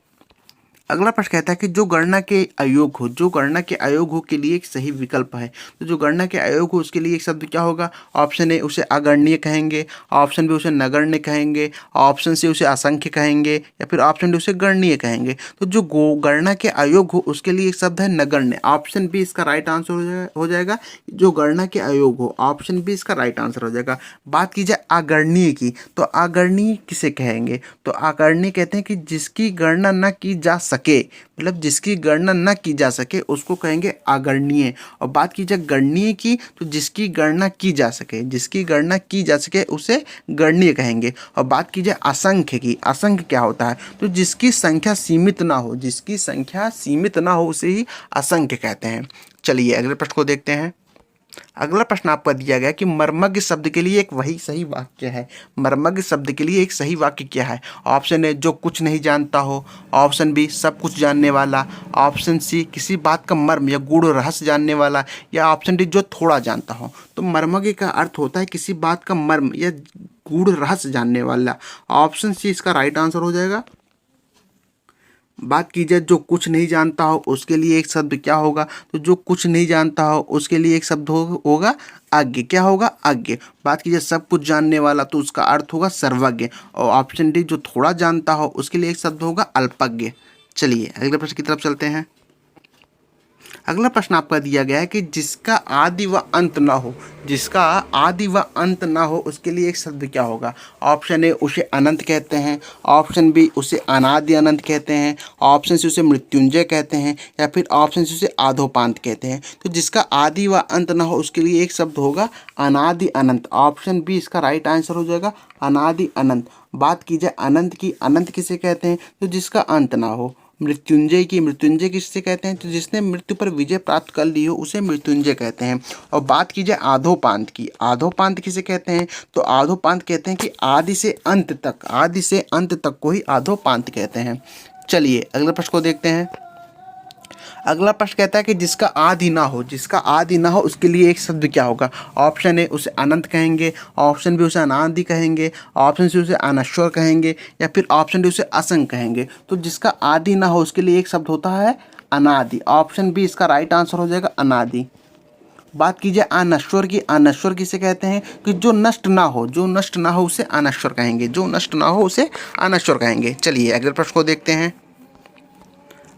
अगला प्रश्न कहता है कि जो गणना के अयोग्य हो, जो गणना के अयोग्य हो के लिए एक सही विकल्प है। तो जो गणना के अयोग्य हो उसके लिए एक शब्द क्या होगा? ऑप्शन ए उसे अगणनीय कहेंगे, ऑप्शन बी उसे नगण्य कहेंगे, ऑप्शन सी उसे असंख्य कहेंगे, या फिर ऑप्शन डी उसे गणनीय कहेंगे। तो जो गणना के अयोग्य हो उसके लिए एक शब्द है नगण्य। ऑप्शन बी इसका राइट आंसर हो जाएगा। जो गणना के अयोग्य हो, ऑप्शन बी इसका राइट आंसर हो जाएगा। बात की जाए अगणनीय की, तो अगणनीय किसे कहेंगे? तो अगणनीय कहते हैं कि जिसकी गणना न की जा सके, मतलब जिसकी गणना न की जा सके उसको कहेंगे अगणनीय। और बात की जाए गणनीय की, तो जिसकी गणना की जा सके, जिसकी गणना की जा सके उसे गणनीय कहेंगे। और बात की जाए असंख्य की, असंख्य क्या होता है? तो जिसकी संख्या सीमित ना हो, जिसकी संख्या सीमित ना हो उसे ही असंख्य कहते हैं। चलिए अगले प्रश्न को देखते हैं। अगला प्रश्न आपका दिया गया कि मर्मज्ञ शब्द के लिए एक वही सही वाक्य है। मर्मज्ञ शब्द के लिए एक सही वाक्य क्या है? ऑप्शन ए जो कुछ नहीं जानता हो, ऑप्शन बी सब कुछ जानने वाला, ऑप्शन सी किसी बात का मर्म या गूढ़ रहस्य जानने वाला, या ऑप्शन डी जो थोड़ा जानता हो। तो मर्मज्ञ का अर्थ होता है किसी बात का मर्म या गूढ़ रहस्य जानने वाला। ऑप्शन सी इसका राइट आंसर हो जाएगा। बात की जाए जो कुछ नहीं जानता हो उसके लिए एक शब्द क्या होगा? तो जो कुछ नहीं जानता हो उसके लिए एक शब्द होगा अज्ञ। क्या होगा? अज्ञ। बात की जाए सब कुछ जानने वाला तो उसका अर्थ होगा सर्वज्ञ। और ऑप्शन डी जो थोड़ा जानता हो उसके लिए एक शब्द होगा अल्पज्ञ। चलिए अगले प्रश्न की तरफ चलते हैं। अगला प्रश्न आपका दिया गया है कि जिसका आदि व अंत ना हो, जिसका आदि व अंत ना हो उसके लिए एक शब्द क्या होगा? ऑप्शन ए उसे अनंत कहते हैं, ऑप्शन बी उसे अनादि अनंत कहते हैं, ऑप्शन सी उसे मृत्युंजय कहते हैं, या फिर ऑप्शन सी उसे आधोपांत कहते हैं। तो जिसका आदि व अंत ना हो उसके लिए एक शब्द होगा अनादि अनंत। ऑप्शन बी इसका राइट आंसर हो जाएगा, अनादि अनंत। बात की जाए अनंत की, अनंत किसे कहते हैं? तो जिसका अंत ना हो। मृत्युंजय की, मृत्युंजय किससे कहते हैं? तो जिसने मृत्यु पर विजय प्राप्त कर ली हो उसे मृत्युंजय कहते हैं। और बात की जाए आधोपांत की, आधोपांत किसे कहते हैं? तो आधोपांत कहते हैं कि आदि से अंत तक, आदि से अंत तक को ही आधोपांत कहते हैं। चलिए अगले प्रश्न को देखते हैं। अगला प्रश्न कहता है कि जिसका आदि ना हो, जिसका आदि ना हो उसके लिए एक शब्द क्या होगा? ऑप्शन ए उसे अनंत कहेंगे, ऑप्शन बी उसे अनादि कहेंगे, ऑप्शन सी उसे अनश्वर कहेंगे, या फिर ऑप्शन डी उसे असंग कहेंगे। तो जिसका आदि ना हो उसके लिए एक शब्द होता है अनादि। ऑप्शन बी इसका राइट आंसर हो जाएगा, अनादि। बात कीजिए अनश्वर की, अनश्वर किसे कहते हैं? कि जो नष्ट ना हो, जो नष्ट ना हो उसे अनश्वर कहेंगे, जो नष्ट ना हो उसे अनश्वर कहेंगे। चलिए अगले प्रश्न को देखते हैं।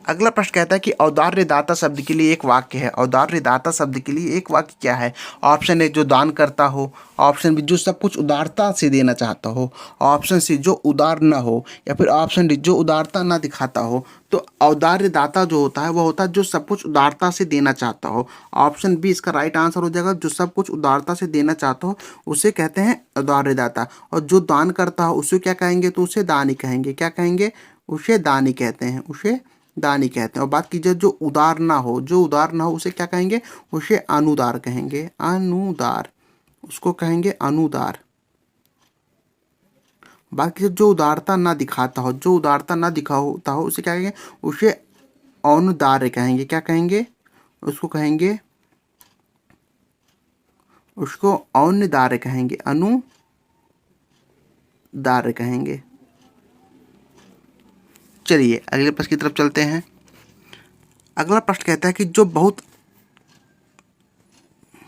अगला प्रश्न कहता है कि औदार्य दाता शब्द के लिए एक वाक्य है। औदार्य दाता शब्द के लिए एक वाक्य क्या है? ऑप्शन ए जो दान करता हो, ऑप्शन बी जो सब कुछ उदारता से देना चाहता हो, ऑप्शन सी जो उदार ना हो, या फिर ऑप्शन डी जो उदारता ना दिखाता हो। तो औदार्य दाता जो होता है वह होता है जो सब कुछ उदारता से देना चाहता हो। ऑप्शन बी इसका राइट आंसर हो जाएगा। जो सब कुछ उदारता से देना चाहता हो उसे कहते हैं औदार्य दाता। और जो दान करता हो उसे क्या कहेंगे? तो उसे दानी कहेंगे। क्या कहेंगे? उसे दानी कहते हैं, उसे दानी कहते हैं। और बात कीजिए जो उदार ना हो, जो उदार ना हो उसे क्या कहेंगे? उसे अनुदार कहेंगे, अनुदार, उसको कहेंगे अनुदार। बात कीजिए जो उदारता ना दिखाता हो, जो उदारता ना दिखाता हो उसे क्या कहेंगे? उसे औनुदार्य कहेंगे। क्या कहेंगे? उसको कहेंगे, उसको औन्यदार्य कहेंगे, अनुदार्य कहेंगे। चलिए अगले प्रश्न की तरफ चलते हैं। अगला प्रश्न कहता है कि जो बहुत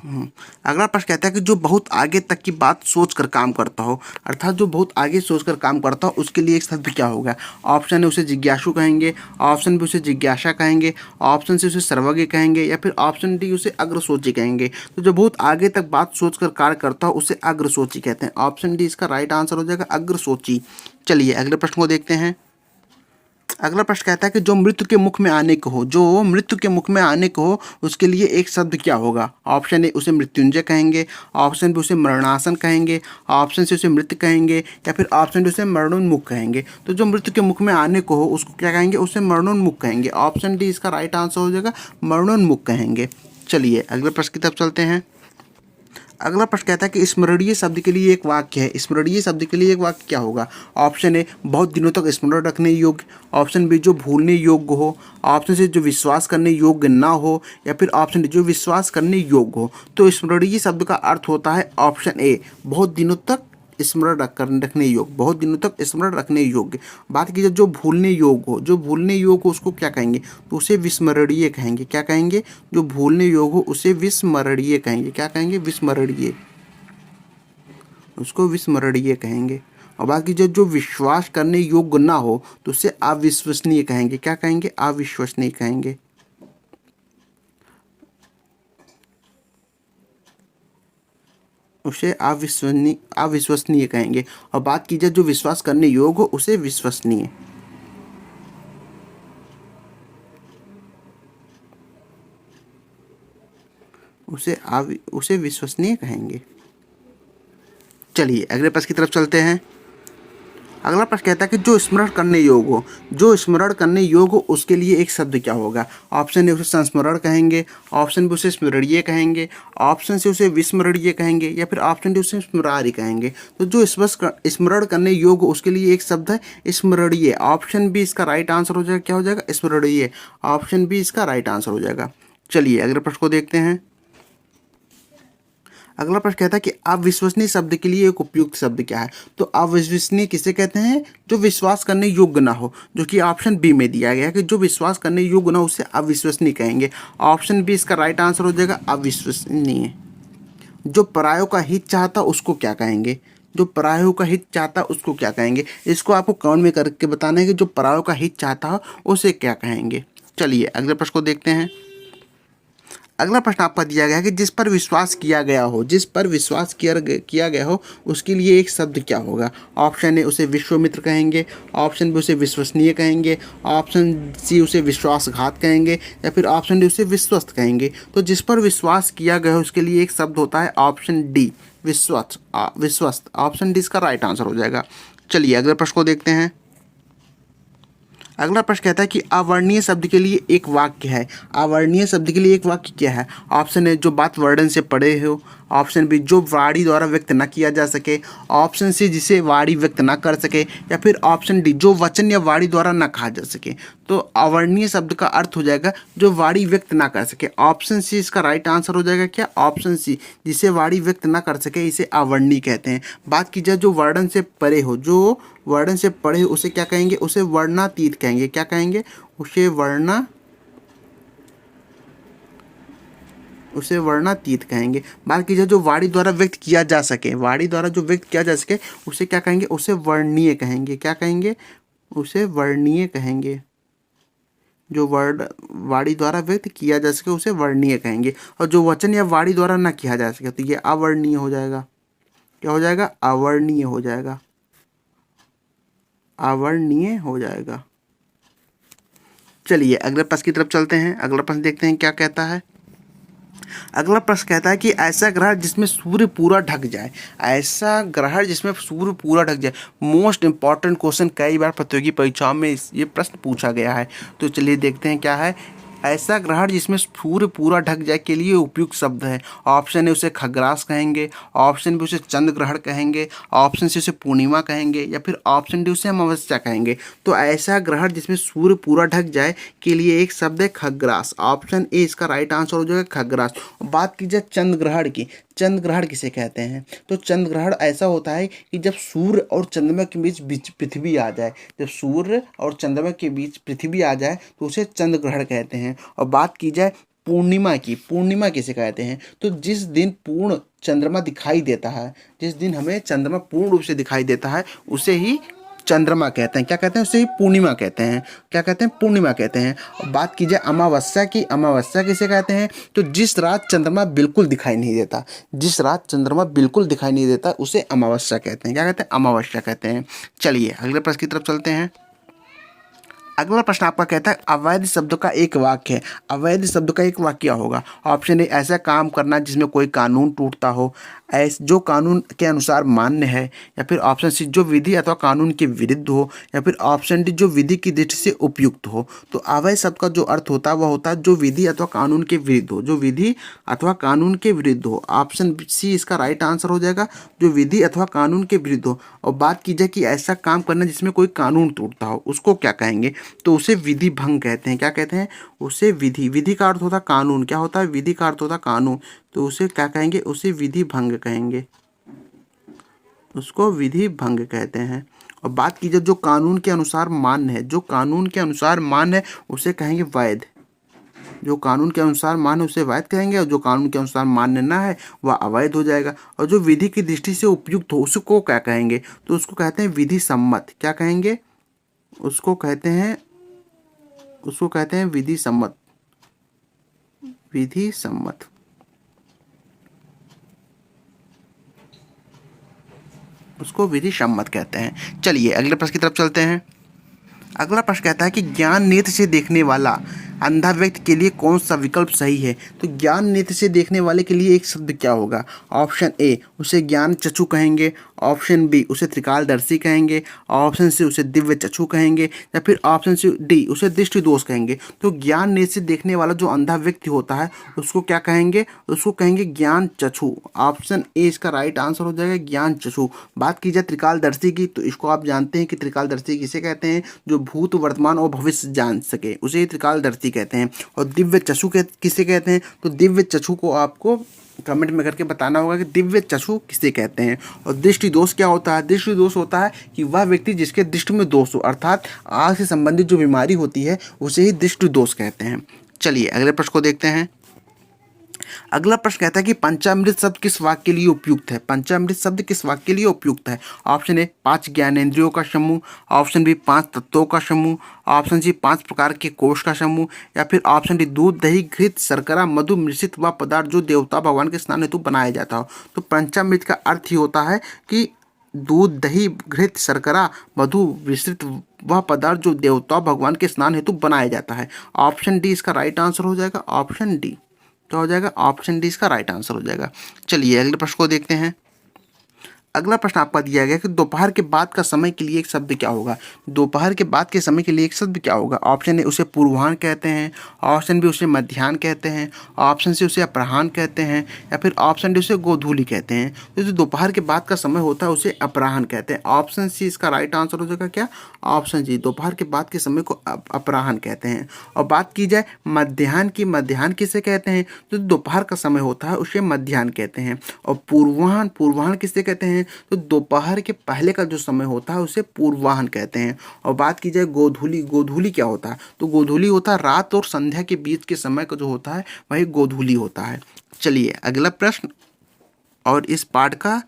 अगला प्रश्न कहता है कि जो बहुत आगे तक की बात सोचकर काम करता हो, अर्थात जो बहुत आगे सोचकर काम करता हो उसके लिए एक शब्द क्या होगा। ऑप्शन है उसे जिज्ञासु कहेंगे, ऑप्शन बी उसे जिज्ञासा कहेंगे, ऑप्शन सी उसे सर्वज्ञ कहेंगे, या फिर ऑप्शन डी उसे अग्रसोची कहेंगे। तो जो बहुत आगे तक बात सोचकर कार्य करता हो उसे अग्रसोची कहते हैं। ऑप्शन डी इसका राइट आंसर हो जाएगा, अग्रसोची। चलिए अगले प्रश्न को देखते हैं। अगला प्रश्न कहता है कि जो मृत्यु के मुख में आने को हो, जो मृत्यु के मुख में आने को हो उसके लिए एक शब्द क्या होगा। ऑप्शन ए उसे मृत्युंजय कहेंगे, ऑप्शन बी उसे मरणासन कहेंगे, ऑप्शन सी उसे मृत्यु कहेंगे, या फिर ऑप्शन डी उसे मरणोन्मुख कहेंगे। तो जो मृत्यु के मुख में आने को हो उसको क्या कहेंगे, उसे मरणोन्मुख कहेंगे। ऑप्शन डी इसका राइट आंसर हो जाएगा, मरणोन्मुख कहेंगे। चलिए अगले प्रश्न की तरफ चलते हैं। अगला प्रश्न कहता है कि स्मरणीय शब्द के लिए एक वाक्य है। स्मरणीय शब्द के लिए एक वाक्य क्या होगा। ऑप्शन ए बहुत दिनों तक स्मरण रखने योग्य, ऑप्शन बी जो भूलने योग्य हो, ऑप्शन सी जो विश्वास करने योग्य ना हो, या फिर ऑप्शन डी जो विश्वास करने योग्य हो। तो स्मरणीय शब्द का अर्थ होता है ऑप्शन ए बहुत दिनों तक स्मरण रखने योग्य, बहुत दिनों तक स्मरण रखने योग्य। बात की जाए जो भूलने योग्य हो, जो भूलने योग्य हो उसको क्या कहेंगे, तो उसे विस्मरणीय कहेंगे। क्या कहेंगे, जो भूलने योग्य हो उसे विस्मरणीय कहेंगे। क्या कहेंगे, विस्मरणीय, उसको विस्मरणीय कहेंगे। और बात की जाए जो विश्वास करने योग्य ना हो तो उसे अविश्वसनीय कहेंगे। क्या कहेंगे, अविश्वसनीय कहेंगे। उसे अविश्वसनीय कहेंगे। और बात की जाए जो विश्वास करने योग्य हो उसे विश्वसनीय, उसे विश्वसनीय कहेंगे। चलिए अगले प्रश्न की तरफ चलते हैं। अगला प्रश्न कहता है कि जो स्मरण करने योग्य हो, जो स्मरण करने योग्य हो उसके लिए एक शब्द क्या होगा। ऑप्शन ए उसे संस्मरण कहेंगे, ऑप्शन बी उसे स्मरणीय कहेंगे, ऑप्शन सी उसे विस्मरणीय कहेंगे, या फिर ऑप्शन डी उसे स्मरार्य कहेंगे। तो जो स्मरण करने योग्य उसके लिए एक शब्द है स्मरणीय। ऑप्शन बी इसका राइट आंसर हो जाएगा, क्या हो जाएगा, स्मरणीय। ऑप्शन बी इसका राइट आंसर हो जाएगा। चलिए अगले प्रश्न को देखते हैं। अगला प्रश्न कहता है कि अविश्वसनीय शब्द के लिए एक उपयुक्त शब्द क्या है। तो अविश्वसनीय किसे कहते हैं, जो विश्वास करने योग्य ना हो, जो कि ऑप्शन बी में दिया गया है कि जो विश्वास करने योग्य ना हो उसे अविश्वसनीय कहेंगे। ऑप्शन बी इसका राइट आंसर हो जाएगा, अविश्वसनीय। जो परायों का हित चाहता उसको क्या कहेंगे, जो परायों का हित चाहता उसको क्या कहेंगे। इसको आपको कमेंट में करके बताना है कि जो परायों का हित चाहता हो उसे क्या कहेंगे। चलिए अगले प्रश्न को देखते हैं। अगला प्रश्न आपका दिया गया है कि जिस पर विश्वास किया गया हो, जिस पर विश्वास किया गया हो उसके लिए एक शब्द क्या होगा। ऑप्शन ए उसे विश्वामित्र कहेंगे, ऑप्शन बी उसे विश्वसनीय कहेंगे, ऑप्शन सी उसे विश्वासघात कहेंगे, या फिर ऑप्शन डी उसे विश्वस्त कहेंगे। तो जिस पर विश्वास किया गया हो उसके लिए एक शब्द होता है ऑप्शन डी, विश्वस्त। ऑप्शन डी इसका राइट आंसर हो जाएगा। चलिए अगले प्रश्न को देखते हैं। अगला प्रश्न कहता है कि अवर्णीय शब्द के लिए एक वाक्य है। अवर्णीय शब्द के लिए एक वाक्य क्या है। ऑप्शन ए जो बात वर्णन से परे हो, ऑप्शन बी जो वाणी द्वारा व्यक्त न किया जा सके, ऑप्शन सी जिसे वाणी व्यक्त न कर सके, या फिर ऑप्शन डी जो वचन या वाणी द्वारा न कहा जा सके। तो अवर्णीय शब्द का अर्थ हो जाएगा जो वाणी व्यक्त ना कर सके। ऑप्शन सी इसका राइट आंसर हो जाएगा, क्या, ऑप्शन सी जिसे वाणी व्यक्त ना कर सके इसे अवर्णीय कहते हैं। बात की जाए जो वर्णन से परे हो, जो वर्णन से परे हो उसे क्या कहेंगे, उसे वर्णातीत कहेंगे। क्या कहेंगे, उसे वर्णातीत कहेंगे। बात की जाए जो वाणी द्वारा व्यक्त किया जा सके, वाणी द्वारा जो व्यक्त किया जा सके उसे क्या कहेंगे, उसे वर्णनीय कहेंगे। क्या कहेंगे, उसे वर्णनीय कहेंगे। जो वाणी द्वारा व्यक्त किया जा सके उसे वर्णनीय कहेंगे। और जो वचन या वाणी द्वारा ना किया जा सके तो ये अवर्णनीय हो जाएगा। क्या हो जाएगा, अवर्णनीय हो जाएगा, अवर्णनीय हो जाएगा। चलिए अगले प्रश्न की तरफ चलते हैं। अगला प्रश्न देखते हैं क्या कहता है। अगला प्रश्न कहता है कि ऐसा ग्रह जिसमें सूर्य पूरा ढक जाए, ऐसा ग्रह जिसमें सूर्य पूरा ढक जाए। मोस्ट इंपॉर्टेंट क्वेश्चन, कई बार प्रतियोगी परीक्षाओं में ये प्रश्न पूछा गया है। तो चलिए देखते हैं क्या है। ऐसा ग्रहण जिसमें सूर्य पूरा ढक जाए के लिए उपयुक्त शब्द है। ऑप्शन ए उसे खग्रास कहेंगे, ऑप्शन बी उसे चंद्र ग्रहण कहेंगे, ऑप्शन सी उसे पूर्णिमा कहेंगे, या फिर ऑप्शन डी उसे अमावस्या कहेंगे। तो ऐसा ग्रहण जिसमें सूर्य पूरा ढक जाए के लिए एक शब्द है खग्रास। ऑप्शन ए इसका राइट आंसर हो जाएगा, खग्रास। बात की जाए चंद्र ग्रहण की, चंद्र ग्रहण किसे कहते हैं। तो चंद्र ग्रहण ऐसा होता है कि जब सूर्य और चंद्रमा के बीच पृथ्वी आ जाए, जब सूर्य और चंद्रमा के बीच पृथ्वी आ जाए तो उसे चंद्र ग्रहण कहते हैं। और बात की जाए पूर्णिमा किसे कहते हैं? तो जिस दिन पूर्ण चंद्रमा दिखाई देता है, जिस दिन हमें चंद्रमा पूर्ण रूप से दिखाई देता है, उसे ही चंद्रमा कहते हैं। क्या कहते हैं? उसे ही पूर्णिमा कहते हैं। क्या कहते हैं? पूर्णिमा कहते हैं। और बात की जाए अमावस्या की, अमावस्या किसे कहते हैं? तो जिस रात चंद्रमा बिल्कुल दिखाई नहीं देता, जिस रात चंद्रमा बिल्कुल दिखाई नहीं देता उसे अमावस्या कहते हैं। क्या कहते हैं? अमावस्या कहते हैं। चलिए अगले प्रश्न की तरफ चलते हैं। अगला प्रश्न आपका कहता है अवैध शब्द का एक वाक्य है। अवैध शब्द का एक वाक्य होगा। ऑप्शन ए, ऐसा काम करना जिसमें कोई कानून टूटता हो, जो कानून के अनुसार मान्य है, या फिर ऑप्शन सी, जो विधि अथवा कानून के विरुद्ध हो, या फिर ऑप्शन डी, जो विधि की दृष्टि से उपयुक्त हो। तो अवैध शब्द का जो अर्थ होता है वह होता है जो विधि अथवा कानून के विरुद्ध हो, जो विधि अथवा कानून के विरुद्ध हो। ऑप्शन सी इसका राइट आंसर हो जाएगा, जो विधि अथवा कानून के विरुद्ध हो। और बात की जाए कि ऐसा काम करना जिसमें कोई कानून टूटता हो, उसको क्या कहेंगे? तो उसे विधि भंग कहते हैं। क्या कहते हैं? उसे विधि, विधि का अर्थ होता है कानून। क्या होता है? विधि का अर्थ होता है कानून। तो उसे क्या कहेंगे? उसे विधि भंग कहेंगे, उसको विधि भंग कहते हैं। और बात की जाए जो कानून के अनुसार मान्य है, जो कानून के अनुसार मान्य है उसे कहेंगे वैध। जो कानून के अनुसार मान्य उसे वैध कहेंगे, और जो कानून के अनुसार मान्य ना है वह अवैध हो जाएगा। और जो विधि की दृष्टि से उपयुक्त हो उसको क्या कहेंगे? तो उसको कहते हैं विधि सम्मत। क्या कहेंगे? उसको कहते हैं विधि सम्मत, विधि सम्मत। उसको विधि सम्मत कहते हैं। चलिए अगले प्रश्न की तरफ चलते हैं। अगला प्रश्न कहता है कि ज्ञान नेत्र से देखने वाला अंधा व्यक्ति के लिए कौन सा विकल्प सही है? तो ज्ञान नेत्र से देखने वाले के लिए एक शब्द क्या होगा? ऑप्शन ए, उसे ज्ञान चक्षु कहेंगे। ऑप्शन बी, उसे त्रिकालदर्शी कहेंगे। ऑप्शन सी, उसे दिव्य चक्षु कहेंगे। या फिर ऑप्शन सी डी, उसे दृष्टि दोष कहेंगे। तो ज्ञान नेत्र से देखने वाला जो अंधा व्यक्ति होता है उसको क्या कहेंगे? उसको कहेंगे ज्ञान चक्षु। ऑप्शन ए इसका राइट आंसर हो जाएगा, ज्ञान चक्षु। बात की जाए त्रिकालदर्शी की, तो इसको आप जानते हैं कि त्रिकालदर्शी किसे कहते हैं? जो भूत, वर्तमान और भविष्य जान सके उसे ही त्रिकालदर्शी कहते हैं। और दिव्य चक्षु किसे कहते हैं? तो दिव्य चक्षु को आपको कमेंट में करके बताना होगा कि दिव्य चक्षु किसे कहते हैं। और दृष्टि दोष क्या होता है? दृष्टि दोष होता है कि वह व्यक्ति जिसके दृष्टि में दोष हो, अर्थात आँख से संबंधित जो बीमारी होती है उसे ही दृष्टि दोष कहते हैं। चलिए अगले प्रश्न को देखते हैं। अगला प्रश्न कहता है कि पंचामृत शब्द किस वाक्य के लिए उपयुक्त है? पंचामृत शब्द किस वाक्य के लिए उपयुक्त है? ऑप्शन ए, 5 ज्ञानेंद्रियों का समूह। ऑप्शन बी, 5 तत्वों का समूह। ऑप्शन सी, 5 प्रकार के कोष का समूह। या फिर ऑप्शन डी, दूध, दही, घृत, शर्करा, मधु मिश्रित वह पदार्थ जो देवता भगवान के स्नान हेतु बनाया जाता हो। तो पंचामृत का अर्थ ही होता है कि दूध, दही, घृत, शर्करा, मधु मिश्रित वह पदार्थ जो देवता भगवान के स्नान हेतु बनाया जाता है। ऑप्शन डी इसका राइट आंसर हो जाएगा। ऑप्शन डी क्या हो जाएगा? ऑप्शन डी इसका राइट आंसर हो जाएगा। चलिए अगले प्रश्न को देखते हैं। अगला प्रश्न आपका दिया गया कि दोपहर के बाद का समय के लिए एक शब्द क्या होगा? दोपहर के बाद के समय के लिए एक शब्द क्या होगा? ऑप्शन ए, उसे पूर्वाह्न कहते हैं। ऑप्शन बी, उसे मध्याह्न कहते हैं। ऑप्शन सी, उसे अपराह्न कहते हैं। या फिर ऑप्शन डी, उसे गोधूली कहते हैं। तो जो दोपहर के बाद का समय होता है उसे अपराह्न कहते हैं। ऑप्शन सी इसका राइट आंसर हो जाएगा। क्या? ऑप्शन जी, दोपहर के बाद के समय को अपराह्न कहते हैं। और बात की जाए मध्याह्न की, मध्याह्न किसे कहते हैं? तो दोपहर का समय होता है उसे मध्याह्न कहते हैं। और पूर्वाह्न किसे कहते हैं? तो दोपहर के पहले का जो समय होता है उसे पूर्वाह्न कहते हैं। और बात की जाए गोधूली, गोधूली क्या होता है? तो गोधूली होता है रात और संध्या के बीच के समय का जो होता है वही गोधूली होता है। चलिए अगला प्रश्न और इस पाठ का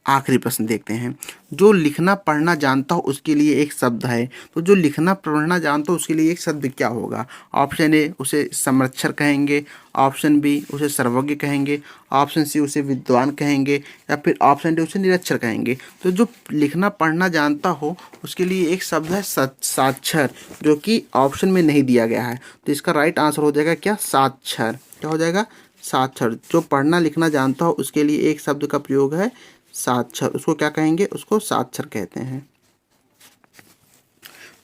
आखिरी प्रश्न देखते हैं। जो लिखना पढ़ना जानता हो उसके लिए एक शब्द है। तो जो लिखना पढ़ना जानता हो उसके लिए एक शब्द क्या होगा? ऑप्शन ए, उसे संरक्षक कहेंगे। ऑप्शन बी, उसे सर्वज्ञ कहेंगे। ऑप्शन सी, उसे विद्वान कहेंगे। या फिर ऑप्शन डी, उसे निरक्षर कहेंगे। तो जो लिखना पढ़ना जानता हो उसके लिए एक शब्द है साक्षर, जो कि ऑप्शन में नहीं दिया गया है। तो इसका राइट आंसर हो जाएगा क्या? साक्षर। क्या हो जाएगा? साक्षर। जो पढ़ना लिखना जानता हो उसके लिए एक शब्द का प्रयोग है साक्षर। उसको क्या कहेंगे? उसको साक्षर कहते हैं।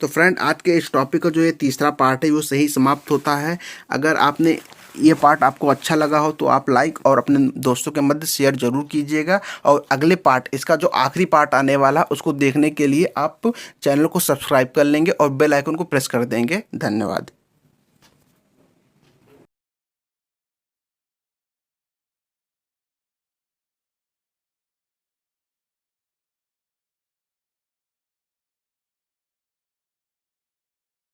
तो फ्रेंड आज के इस टॉपिक का जो ये तीसरा पार्ट है वो सही समाप्त होता है। अगर आपने ये पार्ट आपको अच्छा लगा हो तो आप लाइक और अपने दोस्तों के मध्य शेयर जरूर कीजिएगा। और अगले पार्ट, इसका जो आखिरी पार्ट आने वाला उसको देखने के लिए आप चैनल को सब्सक्राइब कर लेंगे और बेल आइकन को प्रेस कर देंगे। धन्यवाद।